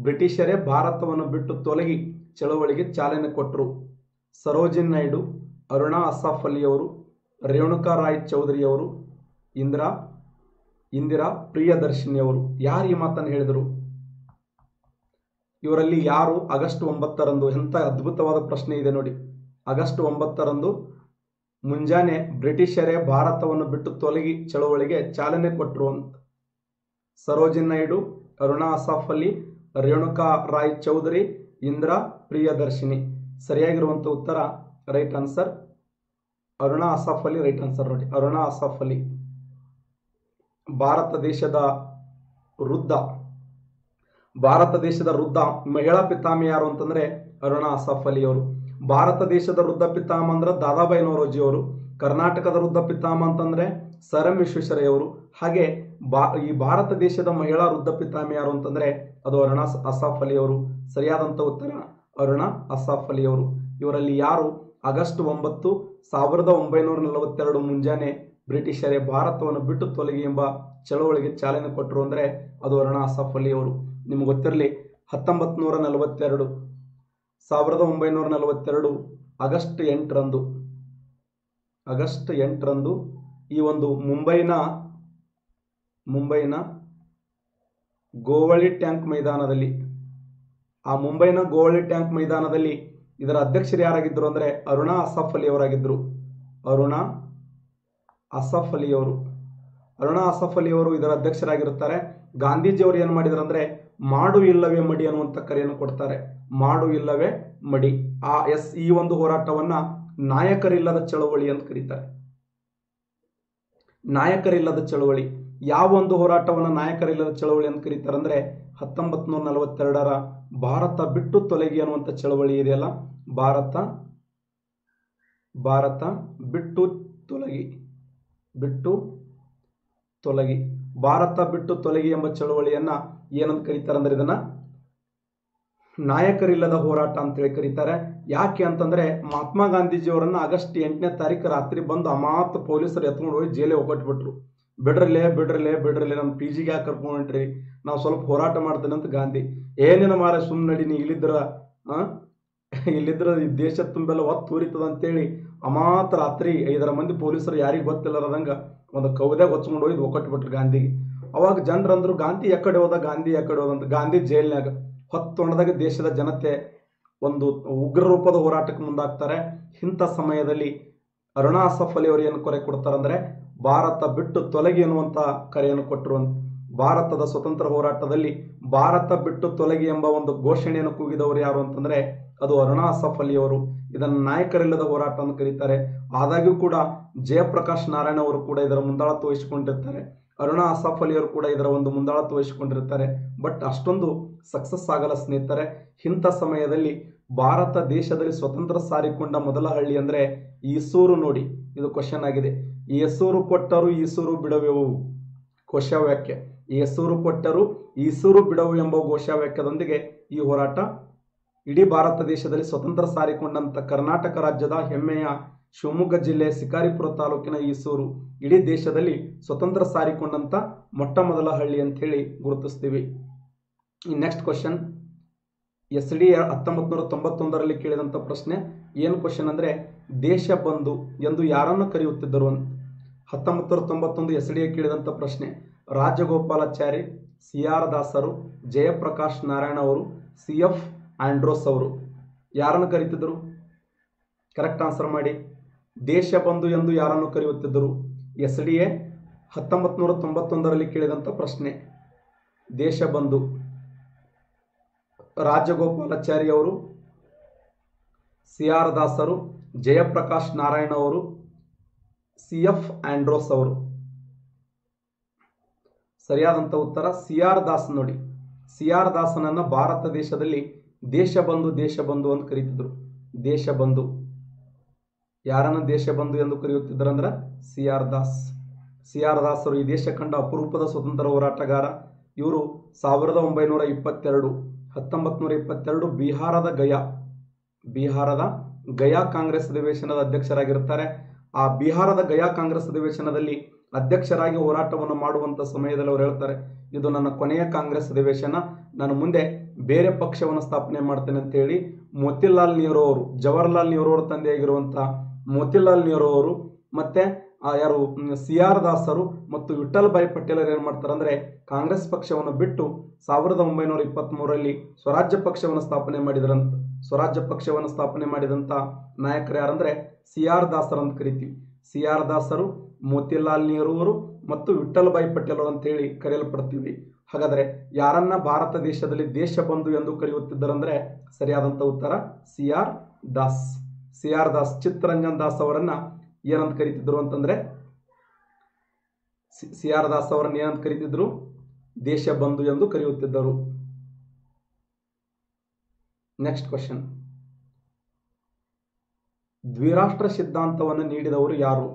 ಬ್ರಿಟಿಷರೇ ಭಾರತವನ್ನು ಬಿಟ್ಟು ತೊಲಗಿ ಚಳವಳಿಗೆ ಚಾಲನೆ ಕೊಟ್ಟರು? ಸರೋಜಿನಿ ನಾಯ್ಡು, ಅರುಣಾ ಅಸಾಫ್ ಅಲಿ ಅವರು, ರೇಣುಕಾ ರಾಯ್ ಚೌಧರಿ ಅವರು, ಇಂದಿರಾ ಪ್ರಿಯದರ್ಶಿನಿ ಅವರು. ಯಾರು ಈ ಮಾತನ್ನು ಹೇಳಿದರು? ಇವರಲ್ಲಿ ಯಾರು ಆಗಸ್ಟ್ 9ರಂದು? ಎಂಥ ಅದ್ಭುತವಾದ ಪ್ರಶ್ನೆ ಇದೆ ನೋಡಿ. ಆಗಸ್ಟ್ 9ರಂದು ಮುಂಜಾನೆ ಬ್ರಿಟಿಷರೇ ಭಾರತವನ್ನು ಬಿಟ್ಟು ತೊಲಗಿ ಚಳವಳಿಗೆ ಚಾಲನೆ ಕೊಟ್ಟರು ಅಂತ. ಸರೋಜಿನಿ ನಾಯ್ಡು, ಅರುಣಾ ಅಸಾಫ್ ಅಲಿ, ರೇಣುಕಾ ರಾಯ್ ಚೌಧರಿ, ಇಂದಿರಾ ಪ್ರಿಯದರ್ಶಿನಿ. ಸರಿಯಾಗಿರುವಂಥ ಉತ್ತರ right answer Aruna Asaf Ali. Right answer ನೋಡಿ, ಅರುಣಾ ಅಸಾಫ್ ಅಲಿ. ಭಾರತ ದೇಶದ ವೃದ್ಧ ಮಹಿಳಾ ಪಿತಾಮಹ ಯಾರು ಅಂತಂದ್ರೆ ಅರುಣಾ ಅಸಾಫ್ ಅಲಿ ಅವರು. ಭಾರತ ದೇಶದ ವೃದ್ಧ ಪಿತಾಮಹ ಅಂದ್ರೆ ದಾದಾಬಾಯಿ ನವರೋಜಿ ಅವರು. ಕರ್ನಾಟಕದ ವೃದ್ಧ ಪಿತಾಮಹ ಅಂತಂದ್ರೆ ಸರ್ ಎಂ ವಿಶ್ವೇಶ್ವರಯ್ಯ ಅವರು. ಹಾಗೆ ಈ ಭಾರತ ದೇಶದ ಮಹಿಳಾ ವೃದ್ಧ ಪಿತಾಮಹ ಯಾರು ಅಂತಂದ್ರೆ ಅದು ಅರುಣಾ ಅಸಾಫ್ ಅಲಿ ಅವರು. ಸರಿಯಾದಂತ ಉತ್ತರ ಅರುಣಾ ಅಸಾಫ್ ಅಲಿ ಅವರು. ಇವರಲ್ಲಿ ಯಾರು ಆಗಸ್ಟ್ 9, 1942 ಮುಂಜಾನೆ ಬ್ರಿಟಿಷರೇ ಭಾರತವನ್ನು ಬಿಟ್ಟು ತೊಲಗಿ ಎಂಬ ಚಳವಳಿಗೆ ಚಾಲನೆ ಕೊಟ್ಟರು ಅಂದ್ರೆ ಅದು ಅರುಣಾ ಅಸಾಫ್ ಅಲಿ ಅವರು. ನಿಮ್ಗೆ ಗೊತ್ತಿರಲಿ 1942 ಆಗಸ್ಟ್ 8ರಂದು ಈ ಒಂದು ಮುಂಬೈನ ಗೋವಳಿ ಟ್ಯಾಂಕ್ ಮೈದಾನದಲ್ಲಿ ಇದರ ಅಧ್ಯಕ್ಷರು ಯಾರಾಗಿದ್ದರು ಅಂದ್ರೆ ಅರುಣಾ ಅಸಾಫ್ ಅಲಿ ಅವರಾಗಿದ್ದರು. ಅರುಣಾ ಅಸಾಫ್ ಅಲಿ ಅವರು ಇದರ ಅಧ್ಯಕ್ಷರಾಗಿರುತ್ತಾರೆ. ಗಾಂಧೀಜಿಯವರು ಏನು ಮಾಡಿದ್ರು ಅಂದ್ರೆ ಮಾಡು ಇಲ್ಲವೇ ಮಡಿ ಅನ್ನುವಂಥ ಕರೆಯನ್ನು ಕೊಡ್ತಾರೆ. ಮಾಡು ಇಲ್ಲವೇ ಮಡಿ. ಈ ಒಂದು ಹೋರಾಟವನ್ನ ನಾಯಕರಿಲ್ಲದ ಚಳವಳಿ ಅಂತ ಕರೀತಾರೆ. ನಾಯಕರಿಲ್ಲದ ಚಳವಳಿ. ಯಾವ ಒಂದು ಹೋರಾಟವನ್ನ ನಾಯಕರಿಲ್ಲದ ಚಳವಳಿ ಅಂತ ಕರೀತಾರೆ ಅಂದ್ರೆ 1942ರ ಭಾರತ ಬಿಟ್ಟು ತೊಲಗಿ ಅನ್ನುವಂಥ ಚಳವಳಿ ಇದೆಯಲ್ಲ, ಭಾರತ ಬಿಟ್ಟು ತೊಲಗಿ ಎಂಬ ಚಳವಳಿಯನ್ನ ಏನಂತ ಕರೀತಾರೆ ಅಂದ್ರೆ ಇದನ್ನ ನಾಯಕರಿಲ್ಲದ ಹೋರಾಟ ಅಂತೇಳಿ ಕರೀತಾರೆ. ಯಾಕೆ ಅಂತಂದ್ರೆ ಮಹಾತ್ಮ ಗಾಂಧೀಜಿಯವರನ್ನ ಆಗಸ್ಟ್ 8ನೇ ತಾರೀಕು ರಾತ್ರಿ ಬಂದು ಅಮಾತ್ ಪೊಲೀಸರು ಎತ್ಕೊಂಡು ಹೋಗಿ ಜೈಲಿಗೆ ಒಕ್ಕಟ್ಬಿಟ್ರು. ಬಿಡ್ರಲ್ಲೇ ನಮ್ಮ PGಗೆ ಯಾಕೆ ಕರ್ಕೊಂಡು ಹೊಂಟ್ರಿ, ನಾವು ಸ್ವಲ್ಪ ಹೋರಾಟ ಮಾಡ್ತೇನೆ ಅಂತ ಗಾಂಧಿ. ಏನೇನ ಮಾರ ಸುಮ್ಮನೆ ನಡಿ, ನೀ ಇಲ್ಲಿದ್ರ ಈ ದೇಶ ತುಂಬೆಲ್ಲ ಒತ್ತು ಉರಿತದ ಅಂತೇಳಿ ಅಮಾತ್ ರಾತ್ರಿ 5 ಮಂದಿ ಪೊಲೀಸರು ಯಾರಿಗೂ ಗೊತ್ತಿಲ್ಲದಂಗ ಒಂದು ಕೌದ್ಯಾಗ ಹೊಚ್ಕೊಂಡು ಹೋಗಿ ಒಕ್ಕಟ್ಬಿಟ್ರು ಗಾಂಧಿಗೆ. ಅವಾಗ ಜನರಂದ್ರು ಗಾಂಧಿ ಎಕಡೆ ಹೋದ ಅಂತ. ಗಾಂಧಿ ಜೈಲ್ನಾಗ ಹೊತ್ತೊಂಡದಾಗ ದೇಶದ ಜನತೆ ಒಂದು ಉಗ್ರ ರೂಪದ ಹೋರಾಟಕ್ಕೆ ಮುಂದಾಗ್ತಾರೆ. ಇಂಥ ಸಮಯದಲ್ಲಿ ಅರುಣಾ ಅಸಾಫ್ ಅಲಿ ಅವರು ಏನು ಕರೆ ಕೊಡ್ತಾರಂದ್ರೆ ಭಾರತ ಬಿಟ್ಟು ತೊಲಗಿ ಎನ್ನುವಂತ ಕರೆಯನ್ನು ಕೊಟ್ಟರು. ಭಾರತದ ಸ್ವತಂತ್ರ ಹೋರಾಟದಲ್ಲಿ ಭಾರತ ಬಿಟ್ಟು ತೊಲಗಿ ಎಂಬ ಒಂದು ಘೋಷಣೆಯನ್ನು ಕೂಗಿದವರು ಯಾರು ಅಂತಂದ್ರೆ ಅದು ಅರುಣಾ ಅಸಾಫ್ ಅಲಿ ಅವರು. ಇದನ್ನು ನಾಯಕರಿಲ್ಲದ ಹೋರಾಟ ಅಂತ ಕರೀತಾರೆ. ಆದಾಗ್ಯೂ ಕೂಡ ಜಯಪ್ರಕಾಶ್ ನಾರಾಯಣ ಅವರು ಕೂಡ ಇದರ ಮುಂದಾಳತ್ವ ವಹಿಸಿಕೊಂಡಿರ್ತಾರೆ. ಅರುಣಾ ಅಸಾಫ್ ಅಲಿ ಅವರು ಕೂಡ ಇದರ ಒಂದು ಮುಂದಾಳತ್ವ ವಹಿಸಿಕೊಂಡಿರ್ತಾರೆ. ಬಟ್ ಅಷ್ಟೊಂದು ಸಕ್ಸಸ್ ಆಗಲ್ಲ ಸ್ನೇಹಿತರೆ. ಇಂಥ ಸಮಯದಲ್ಲಿ ಭಾರತ ದೇಶದಲ್ಲಿ ಸ್ವತಂತ್ರ ಸಾರಿಕೊಂಡ ಮೊದಲ ಹಳ್ಳಿ ಅಂದ್ರೆ ಈಸೂರು. ನೋಡಿ, ಇದು ಕ್ವಶನ್ ಆಗಿದೆ. ಈಸೂರು ಕೊಟ್ಟರು ಈಸೂರು ಬಿಡವೆವು ಘೋಷವಾಕ್ಯ. ಈಸೂರು ಕೊಟ್ಟರು ಈಸೂರು ಬಿಡವು ಎಂಬ ಘೋಷವಾಕ್ಯದೊಂದಿಗೆ ಈ ಹೋರಾಟ ಇಡೀ ಭಾರತ ದೇಶದಲ್ಲಿ ಸ್ವತಂತ್ರ ಸಾರಿಕೊಂಡಂತ ಕರ್ನಾಟಕ ರಾಜ್ಯದ ಹೆಮ್ಮೆಯ ಶಿವಮೊಗ್ಗ ಜಿಲ್ಲೆಯ ಶಿಕಾರಿಪುರ ತಾಲೂಕಿನ ಈಸೂರು ಇಡೀ ದೇಶದಲ್ಲಿ ಸ್ವತಂತ್ರ ಸಾರಿಕೊಂಡಂತ ಮೊಟ್ಟ ಮೊದಲ ಹಳ್ಳಿ ಅಂತ ಹೇಳಿ ಗುರುತಿಸ್ತೀವಿ. ಈ ನೆಕ್ಸ್ಟ್ ಕ್ವಶನ್ SD 1991ರಲ್ಲಿ ಕೇಳಿದಂತ ಪ್ರಶ್ನೆ. ಏನು ಕ್ವಶನ್ ಅಂದ್ರೆ ದೇಶ ಬಂಧು ಎಂದು ಯಾರನ್ನು ಕರೆಯುತ್ತಿದ್ದರು ಅಂತ. 1991 SD ಕೇಳಿದಂತ ಪ್ರಶ್ನೆ. ರಾಜಗೋಪಾಲಾಚಾರಿ, CR ದಾಸರು, ಜಯಪ್ರಕಾಶ್ ನಾರಾಯಣ ಅವರು, CF ಆಂಡ್ರೋಸ್ ಅವರು ಯಾರನ್ನು ಕರೀತಿದ್ರು? ಕರೆಕ್ಟ್ ಆನ್ಸರ್ ಮಾಡಿ. ದೇಶ ಬಂಧು ಎಂದು ಯಾರನ್ನು ಕರೆಯುತ್ತಿದ್ದರು? SDA 1991ರಲ್ಲಿ ಕೇಳಿದಂತ ಪ್ರಶ್ನೆ. ದೇಶ ಬಂಧು ರಾಜಗೋಪಾಲಾಚಾರಿ ಅವರು, CR ದಾಸರು, ಜಯಪ್ರಕಾಶ್ ನಾರಾಯಣ ಅವರು, CF ಆಂಡ್ರೋಸ್ ಅವರು. ಸರಿಯಾದಂತ ಉತ್ತರ CR ದಾಸ್. ನೋಡಿ, CR ದಾಸನನ್ನ ಭಾರತ ದೇಶದಲ್ಲಿ ದೇಶ ಬಂಧು ಅಂತ ಕರೀತಿದ್ರು. ದೇಶ ಬಂಧು. ಯಾರನ್ನ ದೇಶ ಬಂಧು ಎಂದು ಕರೆಯುತ್ತಿದ್ದರಂದ್ರ CR ದಾಸ್. CR ದಾಸರು ಈ ದೇಶ ಕಂಡ ಅಪರೂಪದ ಸ್ವತಂತ್ರ ಹೋರಾಟಗಾರ. ಇವರು 1922 ಬಿಹಾರದ ಗಯಾ ಕಾಂಗ್ರೆಸ್ ಅಧಿವೇಶನದ ಅಧ್ಯಕ್ಷರಾಗಿರುತ್ತಾರೆ. ಆ ಬಿಹಾರದ ಗಯಾ ಕಾಂಗ್ರೆಸ್ ಅಧಿವೇಶನದಲ್ಲಿ ಅಧ್ಯಕ್ಷರಾಗಿ ಹೋರಾಟವನ್ನು ಮಾಡುವಂತ ಸಮಯದಲ್ಲಿ ಅವರು ಹೇಳ್ತಾರೆ, ಇದು ನನ್ನ ಕೊನೆಯ ಕಾಂಗ್ರೆಸ್ ಅಧಿವೇಶನ, ನಾನು ಮುಂದೆ ಬೇರೆ ಪಕ್ಷವನ್ನು ಸ್ಥಾಪನೆ ಮಾಡ್ತೇನೆ ಅಂತ ಹೇಳಿ ಮೋತಿಲಾಲ್ ನೆಹರು ಅವರು, ಜವಾಹರ್ಲಾಲ್ ನೆಹರು ಅವರ ತಂದೆಯಾಗಿರುವಂತಹ ಮೋತಿಲಾಲ್ ನೆಹರು ಅವರು ಮತ್ತೆ ಯಾರು CR ದಾಸರು ಮತ್ತು ವಿಠಲ್ ಭಾಯ್ ಪಟೇಲರು ಏನ್ ಮಾಡ್ತಾರೆ ಅಂದ್ರೆ ಕಾಂಗ್ರೆಸ್ ಪಕ್ಷವನ್ನು ಬಿಟ್ಟು 1923ರಲ್ಲಿ ಸ್ವರಾಜ್ಯ ಪಕ್ಷವನ್ನು ಸ್ಥಾಪನೆ ಮಾಡಿದ್ರಂತ. ಸ್ವರಾಜ್ಯ ಪಕ್ಷವನ್ನು ಸ್ಥಾಪನೆ ಮಾಡಿದಂಥ ನಾಯಕರು ಯಾರಂದರೆ ಸಿ ಆರ್ ದಾಸರು ಅಂತ ಕರಿತೀವಿ. ಸಿ ಆರ್ ದಾಸರು, ಮೋತಿಲಾಲ್ ನೆಹರು ಅವರು ಮತ್ತು ವಿಠ್ಠಲಭಾಯಿ ಪಟೇಲ್ ಅವರು ಅಂತೇಳಿ ಕರೆಯಲ್ಪಡ್ತೀವಿ. ಹಾಗಾದರೆ ಯಾರನ್ನ ಭಾರತ ದೇಶದಲ್ಲಿ ದೇಶ ಬಂಧು ಎಂದು ಕರೆಯುತ್ತಿದ್ದರಂದ್ರೆ ಸರಿಯಾದಂಥ ಉತ್ತರ C R Das. C R Das, Chittaranjan Das ಅವರನ್ನ ಏನಂತ ಕರೀತಿದ್ರು ಅಂತಂದ್ರೆ ಸಿ ಆರ್ ದಾಸ್ ಅವರನ್ನ ಏನಂತ ಕರೀತಿದ್ರು? ದೇಶ ಬಂಧು ಎಂದು ಕರೆಯುತ್ತಿದ್ದರು. ನೆಕ್ಸ್ಟ್ ಕ್ವಶನ್, ದ್ವಿರಾಷ್ಟ್ರ ಸಿದ್ಧಾಂತವನ್ನು ನೀಡಿದವರು ಯಾರು?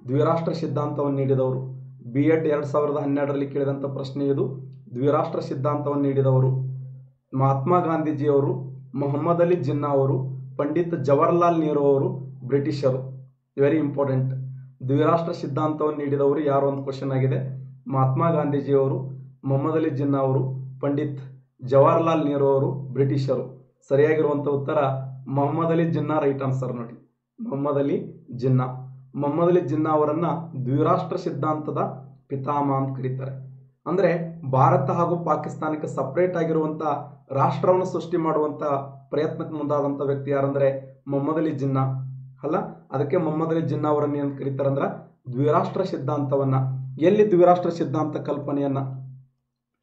ದ್ವಿರಾಷ್ಟ್ರ ಸಿದ್ಧಾಂತವನ್ನು ನೀಡಿದವರು B.Ed 2012ರಲ್ಲಿ ಕೇಳಿದಂಥ ಪ್ರಶ್ನೆ ಇದು. ದ್ವಿರಾಷ್ಟ್ರ ಸಿದ್ಧಾಂತವನ್ನು ನೀಡಿದವರು ಮಹಾತ್ಮ ಗಾಂಧೀಜಿಯವರು, ಮೊಹಮ್ಮದ್ ಅಲಿ ಜಿನ್ನಾ ಅವರು, ಪಂಡಿತ್ ಜವಾಹರ್ಲಾಲ್ ನೆಹರು ಅವರು, ಬ್ರಿಟಿಷರು. Very important. ದ್ವಿರಾಷ್ಟ್ರ ಸಿದ್ಧಾಂತವನ್ನು ನೀಡಿದವರು ಯಾರು ಅಂತ ಕ್ವಶನ್ ಆಗಿದೆ. ಮಹಾತ್ಮ ಗಾಂಧೀಜಿಯವರು, ಮೊಹಮ್ಮದ್ ಅಲಿ ಜಿನ್ನಾ ಅವರು, ಪಂಡಿತ್ ಜವಾಹರ್ಲಾಲ್ ನೆಹರು ಅವರು, ಬ್ರಿಟಿಷರು. ಸರಿಯಾಗಿರುವಂಥ ಉತ್ತರ ಮೊಹಮ್ಮದ್ ಅಲಿ ಜಿನ್ನಾ. ರೈಟ್ ಆನ್ಸರ್ ನೋಡಿ, ಮೊಹಮ್ಮದ್ ಅಲಿ ಜಿನ್ನಾ. ಮೊಹಮ್ಮದ್ ಅಲಿ ಜಿನ್ನಾ ಅವರನ್ನ ದ್ವಿರಾಷ್ಟ್ರ ಸಿದ್ಧಾಂತದ ಪಿತಾಮಹ ಅಂತ ಕರೀತಾರೆ. ಅಂದ್ರೆ ಭಾರತ ಹಾಗೂ ಪಾಕಿಸ್ತಾನಕ್ಕೆ ಸಪರೇಟ್ ಆಗಿರುವಂತ ರಾಷ್ಟ್ರವನ್ನು ಸೃಷ್ಟಿ ಮಾಡುವಂತ ಪ್ರಯತ್ನಕ್ಕೆ ಮುಂದಾದಂತ ವ್ಯಕ್ತಿ ಯಾರಂದ್ರೆ ಮೊಹಮ್ಮದ್ ಅಲಿ ಜಿನ್ನಾ ಅಲ್ಲ. ಅದಕ್ಕೆ ಮೊಹಮ್ಮದ್ ಅಲಿ ಜಿನ್ನಾ ಅವರನ್ನ ಏನ್ ಕರೀತಾರೆ ಅಂದ್ರೆ ದ್ವಿರಾಷ್ಟ್ರ ಸಿದ್ಧಾಂತವನ್ನ. ಎಲ್ಲಿ ದ್ವಿರಾಷ್ಟ್ರ ಸಿದ್ಧಾಂತ ಕಲ್ಪನೆಯನ್ನ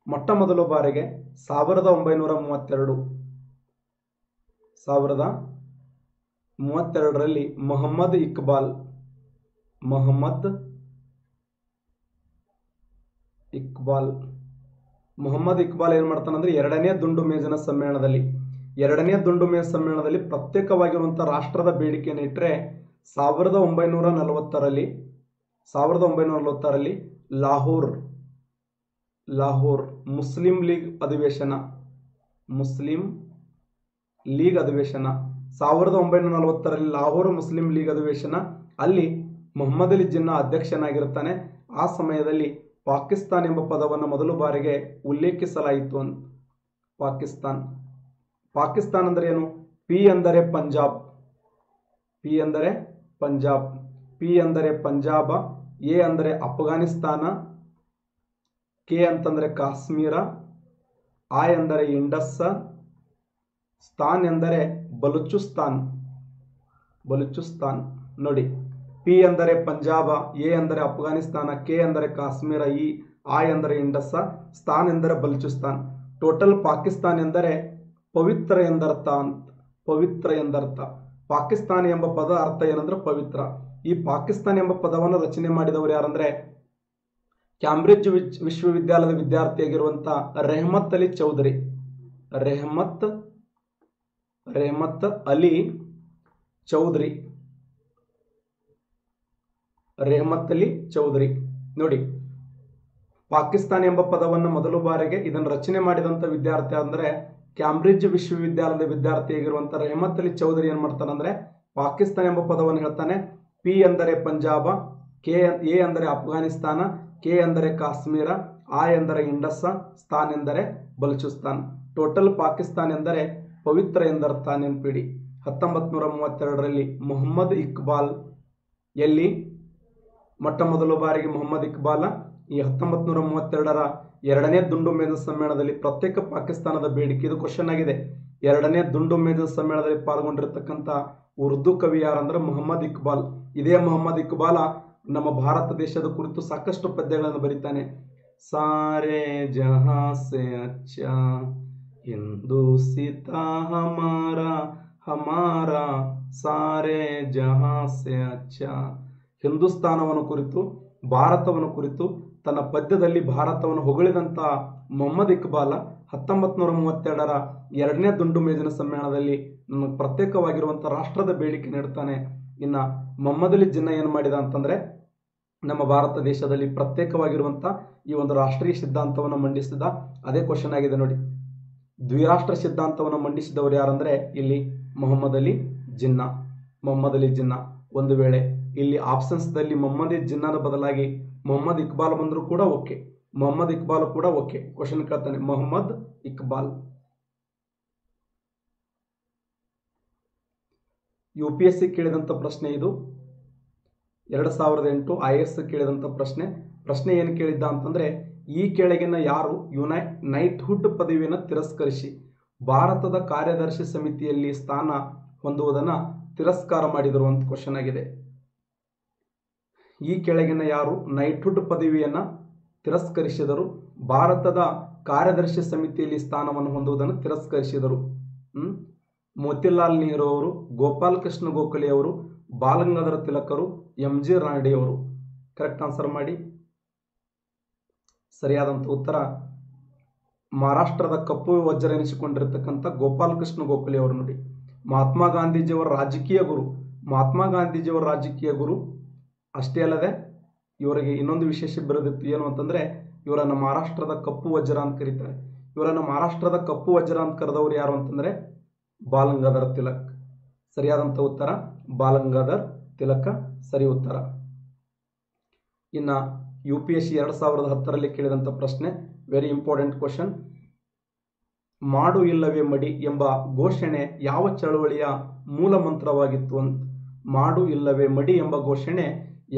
ಮೊಟ್ಟ ಮೊದಲ ಬಾರಿಗೆ 1932ರಲ್ಲಿ ಮೊಹಮ್ಮದ್ ಇಕ್ಬಾಲ್ ಏನ್ ಮಾಡ್ತಾನಂದ್ರೆ ಎರಡನೇ ದುಂಡು ಮೇಜಿನ ಸಮ್ಮೇಳನದಲ್ಲಿ ಪ್ರತ್ಯೇಕವಾಗಿರುವಂತಹ ರಾಷ್ಟ್ರದ ಬೇಡಿಕೆಯನ್ನು ಇಟ್ಟರೆ 1940ರಲ್ಲಿ ಲಾಹೋರ್ ಮುಸ್ಲಿಂ ಲೀಗ್ ಅಧಿವೇಶನ 1940ರಲ್ಲಿ ಲಾಹೋರ್ ಮುಸ್ಲಿಂ ಲೀಗ್ ಅಧಿವೇಶನ, ಅಲ್ಲಿ ಮೊಹಮ್ಮದ್ ಅಲಿ ಜಿನ್ನಾ ಅಧ್ಯಕ್ಷನಾಗಿರುತ್ತಾನೆ. ಆ ಸಮಯದಲ್ಲಿ ಪಾಕಿಸ್ತಾನ್ ಎಂಬ ಪದವನ್ನು ಮೊದಲು ಬಾರಿಗೆ ಉಲ್ಲೇಖಿಸಲಾಯಿತು. ಪಾಕಿಸ್ತಾನ್ ಅಂದರೆ ಏನು? ಪಿ ಅಂದರೆ ಪಂಜಾಬ, ಎ ಅಂದರೆ ಅಫ್ಘಾನಿಸ್ತಾನ, ಕೆ ಅಂತಂದ್ರೆ ಕಾಶ್ಮೀರ, ಐ ಅಂದರೆ ಇಂಡಸ್, ಸ್ಥಾನ್ ಎಂದರೆ ಬಲೂಚಿಸ್ತಾನ್. ನೋಡಿ, ಪಿ ಅಂದರೆ ಪಂಜಾಬ, ಎ ಅಂದರೆ ಅಫ್ಘಾನಿಸ್ತಾನ, ಕೆ ಅಂದರೆ ಕಾಶ್ಮೀರ, ಐ ಅಂದರೆ ಇಂಡಸ್, ಸ್ಥಾನ್ ಎಂದರೆ ಬಲೂಚಿಸ್ತಾನ್. ಟೋಟಲ್ ಪಾಕಿಸ್ತಾನ್ ಎಂದರೆ ಪವಿತ್ರ ಎಂದರ್ಥ. ಪಾಕಿಸ್ತಾನ ಎಂಬ ಪದ ಅರ್ಥ ಏನಂದ್ರೆ ಪವಿತ್ರ. ಈ ಪಾಕಿಸ್ತಾನ ಎಂಬ ಪದವನ್ನು ರಚನೆ ಮಾಡಿದವರು ಯಾರಂದ್ರೆ ಕ್ಯಾಂಬ್ರಿಡ್ಜ್ ವಿಶ್ವವಿದ್ಯಾಲಯದ ವಿದ್ಯಾರ್ಥಿಯಾಗಿರುವಂತಹ ರೆಹಮತ್ ಅಲಿ ಚೌಧರಿ. ನೋಡಿ, ಪಾಕಿಸ್ತಾನ ಎಂಬ ಪದವನ್ನು ಮೊದಲು ಬಾರಿಗೆ ಇದನ್ನು ರಚನೆ ಮಾಡಿದಂತ ವಿದ್ಯಾರ್ಥಿ ಅಂದ್ರೆ ಕ್ಯಾಂಬ್ರಿಡ್ಜ್ ವಿಶ್ವವಿದ್ಯಾಲಯದ ವಿದ್ಯಾರ್ಥಿಯಾಗಿರುವಂತಹ ರೆಹಮತ್ ಅಲಿ ಚೌಧರಿ ಏನ್ ಮಾಡ್ತಾನಂದ್ರೆ ಪಾಕಿಸ್ತಾನ ಎಂಬ ಪದವನ್ನು ಹೇಳ್ತಾನೆ. ಪಿ ಅಂದರೆ ಪಂಜಾಬ, ಎ ಅಂದರೆ ಅಫ್ಘಾನಿಸ್ತಾನ, ಕೆ ಅಂದರೆ ಕಾಶ್ಮೀರ, ಐ ಎಂದರೆ ಇಂಡಸ್, ಸ್ಥಾನ್ ಎಂದರೆ ಬಲೂಚಿಸ್ತಾನ್. ಟೋಟಲ್ ಪಾಕಿಸ್ತಾನ್ ಎಂದರೆ ಪವಿತ್ರ ಎಂದರ್ಥ. ನೆನ್ಪಿಡಿ. 1932ರಲ್ಲಿ ಮೊಹಮ್ಮದ್ ಇಕ್ಬಾಲ್, ಎಲ್ಲಿ ಮೊಟ್ಟ ಮೊದಲ ಬಾರಿಗೆ ಮೊಹಮ್ಮದ್ ಇಕ್ಬಾಲ್ ಈ 1932ರ ಎರಡನೇ ದುಂಡು ಮೇಜಿನ ಸಮ್ಮೇಳನದಲ್ಲಿ ಪ್ರತ್ಯೇಕ ಪಾಕಿಸ್ತಾನದ ಬೇಡಿಕೆ, ಇದು ಕ್ವಶನ್ ಆಗಿದೆ. ಎರಡನೇ ದುಂಡು ಮೇಜಿನ ಸಮ್ಮೇಳನದಲ್ಲಿ ಪಾಲ್ಗೊಂಡಿರತಕ್ಕಂಥ ಉರ್ದು ಕವಿ ಯಾರಂದ್ರೆ ಮೊಹಮ್ಮದ್ ಇಕ್ಬಾಲ್. ಇದೇ ಮೊಹಮ್ಮದ್ ಇಕ್ಬಾಲ ನಮ್ಮ ಭಾರತ ದೇಶದ ಕುರಿತು ಸಾಕಷ್ಟು ಪದ್ಯಗಳನ್ನು ಬರೀತಾನೆ. ಸಾರೆ ಜಹಾ ಸೆ ಅಚ್ಚಾ ಹಿಂದೂಸ್ತಾ ಹಮಾರಾ ಸಾರೆ ಜಹಾ ಸೆ ಅಚ್ಚಾ. ಹಿಂದೂಸ್ತಾನವನ್ನು ಕುರಿತು, ಭಾರತವನ್ನು ಕುರಿತು ತನ್ನ ಪದ್ಯದಲ್ಲಿ ಭಾರತವನ್ನು ಹೊಗಳಿದಂತ ಮೊಹಮ್ಮದ್ ಇಕ್ಬಾಲ್ 1932ರ ಎರಡನೇ ದುಂಡು ಮೇಜಿನ ಸಮ್ಮೇಳನದಲ್ಲಿ ಪ್ರತ್ಯೇಕವಾಗಿರುವಂತಹ ರಾಷ್ಟ್ರದ ಬೇಡಿಕೆ ನೀಡುತ್ತಾನೆ. ಇನ್ನ ಮೊಹಮ್ಮದ್ ಅಲಿ ಜಿನ್ನಾ ಏನ್ ಮಾಡಿದ ಅಂತಂದ್ರೆ ನಮ್ಮ ಭಾರತ ದೇಶದಲ್ಲಿ ಪ್ರತ್ಯೇಕವಾಗಿರುವಂತ ಈ ಒಂದು ರಾಷ್ಟ್ರೀಯ ಸಿದ್ಧಾಂತವನ್ನು ಮಂಡಿಸಿದ. ಅದೇ ಕ್ವಶನ್ ಆಗಿದೆ ನೋಡಿ. ದ್ವಿರಾಷ್ಟ್ರ ಸಿದ್ಧಾಂತವನ್ನು ಮಂಡಿಸಿದವರು ಯಾರಂದ್ರೆ ಇಲ್ಲಿ ಮೊಹಮ್ಮದ್ ಅಲಿ ಜಿನ್ನಾ. ಒಂದು ವೇಳೆ ಇಲ್ಲಿ ಆಪ್ಷನ್ಸ್ ದಲ್ಲಿ ಮೊಹಮ್ಮದ್ ಅಲಿ ಜಿನ್ನಾದ ಬದಲಾಗಿ ಮೊಹಮ್ಮದ್ ಇಕ್ಬಾಲ್ ಬಂದರೂ ಕೂಡ ಓಕೆ. ಕ್ವಶನ್ ಕೇಳ್ತಾನೆ ಮೊಹಮ್ಮದ್ ಇಕ್ಬಾಲ್. UPSC ಕೇಳಿದಂತ ಪ್ರಶ್ನೆ ಇದು. 2008 IAS ಕೇಳಿದಂತ ಪ್ರಶ್ನೆ ಏನು ಕೇಳಿದ್ದ ಅಂತಂದ್ರೆ ಈ ಕೆಳಗಿನ ಯಾರು ನೈಟ್ಹುಡ್ ಪದವಿಯನ್ನು ತಿರಸ್ಕರಿಸಿ ಭಾರತದ ಕಾರ್ಯದರ್ಶಿ ಸಮಿತಿಯಲ್ಲಿ ಸ್ಥಾನ ಹೊಂದುವುದನ್ನು ತಿರಸ್ಕಾರ ಮಾಡಿದರು ಅಂತ ಕ್ವಶನ್ ಆಗಿದೆ. ಈ ಕೆಳಗಿನ ಯಾರು ನೈಟ್ಹುಡ್ ಪದವಿಯನ್ನು ತಿರಸ್ಕರಿಸಿದರು? ಭಾರತದ ಕಾರ್ಯದರ್ಶಿ ಸಮಿತಿಯಲ್ಲಿ ಸ್ಥಾನವನ್ನು ಹೊಂದುವುದನ್ನು ತಿರಸ್ಕರಿಸಿದರು. ಮೋತಿಲಾಲ್ ನೆಹರು ಅವರು, ಗೋಪಾಲ್ ಕೃಷ್ಣ ಗೋಖಲೆ ಅವರು, ಬಾಲಗಂಗಾಧರ ತಿಲಕರು, MG ರಾನಡೆ ಅವರು. ಕರೆಕ್ಟ್ ಆನ್ಸರ್ ಮಾಡಿ. ಸರಿಯಾದಂಥ ಉತ್ತರ ಮಹಾರಾಷ್ಟ್ರದ ಕಪ್ಪು ವಜ್ರ ಎನಿಸಿಕೊಂಡಿರತಕ್ಕಂಥ ಗೋಪಾಲ್ ಕೃಷ್ಣ ಗೋಖಲೆ ಅವರು ನೋಡಿ. ಮಹಾತ್ಮ ಗಾಂಧೀಜಿಯವರ ರಾಜಕೀಯ ಗುರು. ಮಹಾತ್ಮ ಗಾಂಧೀಜಿಯವರ ರಾಜಕೀಯ ಗುರು ಅಷ್ಟೇ ಅಲ್ಲದೆ ಇವರಿಗೆ ಇನ್ನೊಂದು ವಿಶೇಷ ಬಿರುದಿತ್ತು. ಏನು ಅಂತಂದರೆ ಇವರನ್ನು ಮಹಾರಾಷ್ಟ್ರದ ಕಪ್ಪು ವಜ್ರ ಅಂತ ಕರೀತಾರೆ. ಇವರನ್ನು ಮಹಾರಾಷ್ಟ್ರದ ಕಪ್ಪು ವಜ್ರ ಅಂತ ಕರೆದವರು ಯಾರು ಅಂತಂದರೆ ಬಾಲಗಂಗಾಧರ ತಿಲಕ್. ಸರಿಯಾದಂಥ ಉತ್ತರ ಬಾಲಗಂಗಾಧರ್ ತಿಲಕ ಸರಿ ಉತ್ತರ. ಇನ್ನು UPSC 2010ರಲ್ಲಿ ಕೇಳಿದಂಥ ಪ್ರಶ್ನೆ, ವೆರಿ ಇಂಪಾರ್ಟೆಂಟ್ ಕ್ವಶನ್. ಮಾಡು ಇಲ್ಲವೇ ಮಡಿ ಎಂಬ ಘೋಷಣೆ ಯಾವ ಚಳವಳಿಯ ಮೂಲ ಮಂತ್ರವಾಗಿತ್ತು ಅಂತ. ಮಾಡು ಇಲ್ಲವೇ ಮಡಿ ಎಂಬ ಘೋಷಣೆ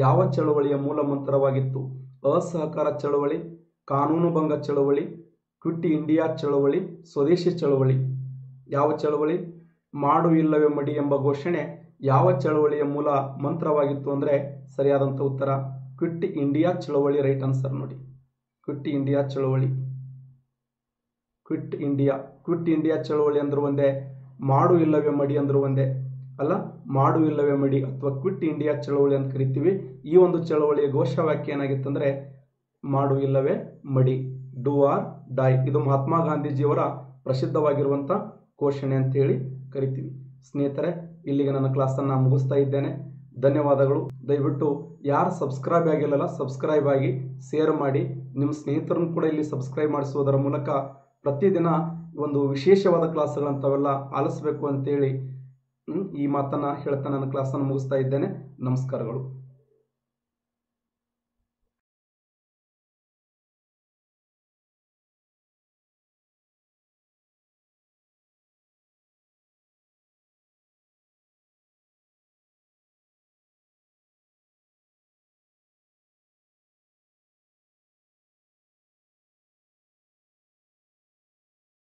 ಯಾವ ಚಳವಳಿಯ ಮೂಲ ಮಂತ್ರವಾಗಿತ್ತು? ಅಸಹಕಾರ ಚಳವಳಿ, ಕಾನೂನು ಭಂಗ ಚಳವಳಿ, ಕ್ವಿಟ್ ಇಂಡಿಯಾ ಚಳವಳಿ, ಸ್ವದೇಶಿ ಚಳವಳಿ. ಯಾವ ಚಳವಳಿ? ಮಾಡು ಇಲ್ಲವೇ ಮಡಿ ಎಂಬ ಘೋಷಣೆ ಯಾವ ಚಳವಳಿಯ ಮೂಲ ಮಂತ್ರವಾಗಿತ್ತು ಅಂದರೆ ಸರಿಯಾದಂಥ ಉತ್ತರ ಕ್ವಿಟ್ ಇಂಡಿಯಾ ಚಳವಳಿ. ರೈಟ್ ಆನ್ಸರ್ ನೋಡಿ, ಕ್ವಿಟ್ ಇಂಡಿಯಾ ಚಳವಳಿ. ಕ್ವಿಟ್ ಇಂಡಿಯಾ ಚಳವಳಿ ಅಂದ್ರೂ ಒಂದೇ, ಮಾಡು ಇಲ್ಲವೇ ಮಡಿ ಅಂದ್ರೂ ಒಂದೇ ಅಲ್ಲ. ಮಾಡು ಇಲ್ಲವೇ ಮಡಿ ಅಥವಾ ಕ್ವಿಟ್ ಇಂಡಿಯಾ ಚಳವಳಿ ಅಂತ ಕರಿತೀವಿ. ಈ ಒಂದು ಚಳವಳಿಯ ಘೋಷವಾಕ್ಯ ಏನಾಗಿತ್ತಂದರೆ ಮಾಡು ಇಲ್ಲವೇ ಮಡಿ, ಡೂ ಆರ್ ಡೈ. ಇದು ಮಹಾತ್ಮ ಗಾಂಧೀಜಿಯವರ ಪ್ರಸಿದ್ಧವಾಗಿರುವಂಥ ಘೋಷಣೆ ಅಂತೇಳಿ ಕರಿತೀವಿ. ಸ್ನೇಹಿತರೆ, ಇಲ್ಲಿಗೆ ನನ್ನ ಕ್ಲಾಸನ್ನು ಮುಗಿಸ್ತಾ ಇದ್ದೇನೆ. ಧನ್ಯವಾದಗಳು. ದಯವಿಟ್ಟು ಯಾರು ಸಬ್ಸ್ಕ್ರೈಬ್ ಆಗಿಲ್ಲಲ್ಲ ಸಬ್ಸ್ಕ್ರೈಬ್ ಆಗಿ, ಶೇರ್ ಮಾಡಿ, ನಿಮ್ಮ ಸ್ನೇಹಿತರನ್ನು ಕೂಡ ಇಲ್ಲಿ ಸಬ್ಸ್ಕ್ರೈಬ್ ಮಾಡಿಸುವುದರ ಮೂಲಕ ಪ್ರತಿದಿನ ಒಂದು ವಿಶೇಷವಾದ ಕ್ಲಾಸ್ಗಳಂತವೆಲ್ಲ ಆಲಿಸಬೇಕು ಅಂತೇಳಿ ಈ ಮಾತನ್ನು ಹೇಳ್ತಾ ನನ್ನ ಕ್ಲಾಸನ್ನು ಮುಗಿಸ್ತಾ ಇದ್ದೇನೆ. ನಮಸ್ಕಾರಗಳು.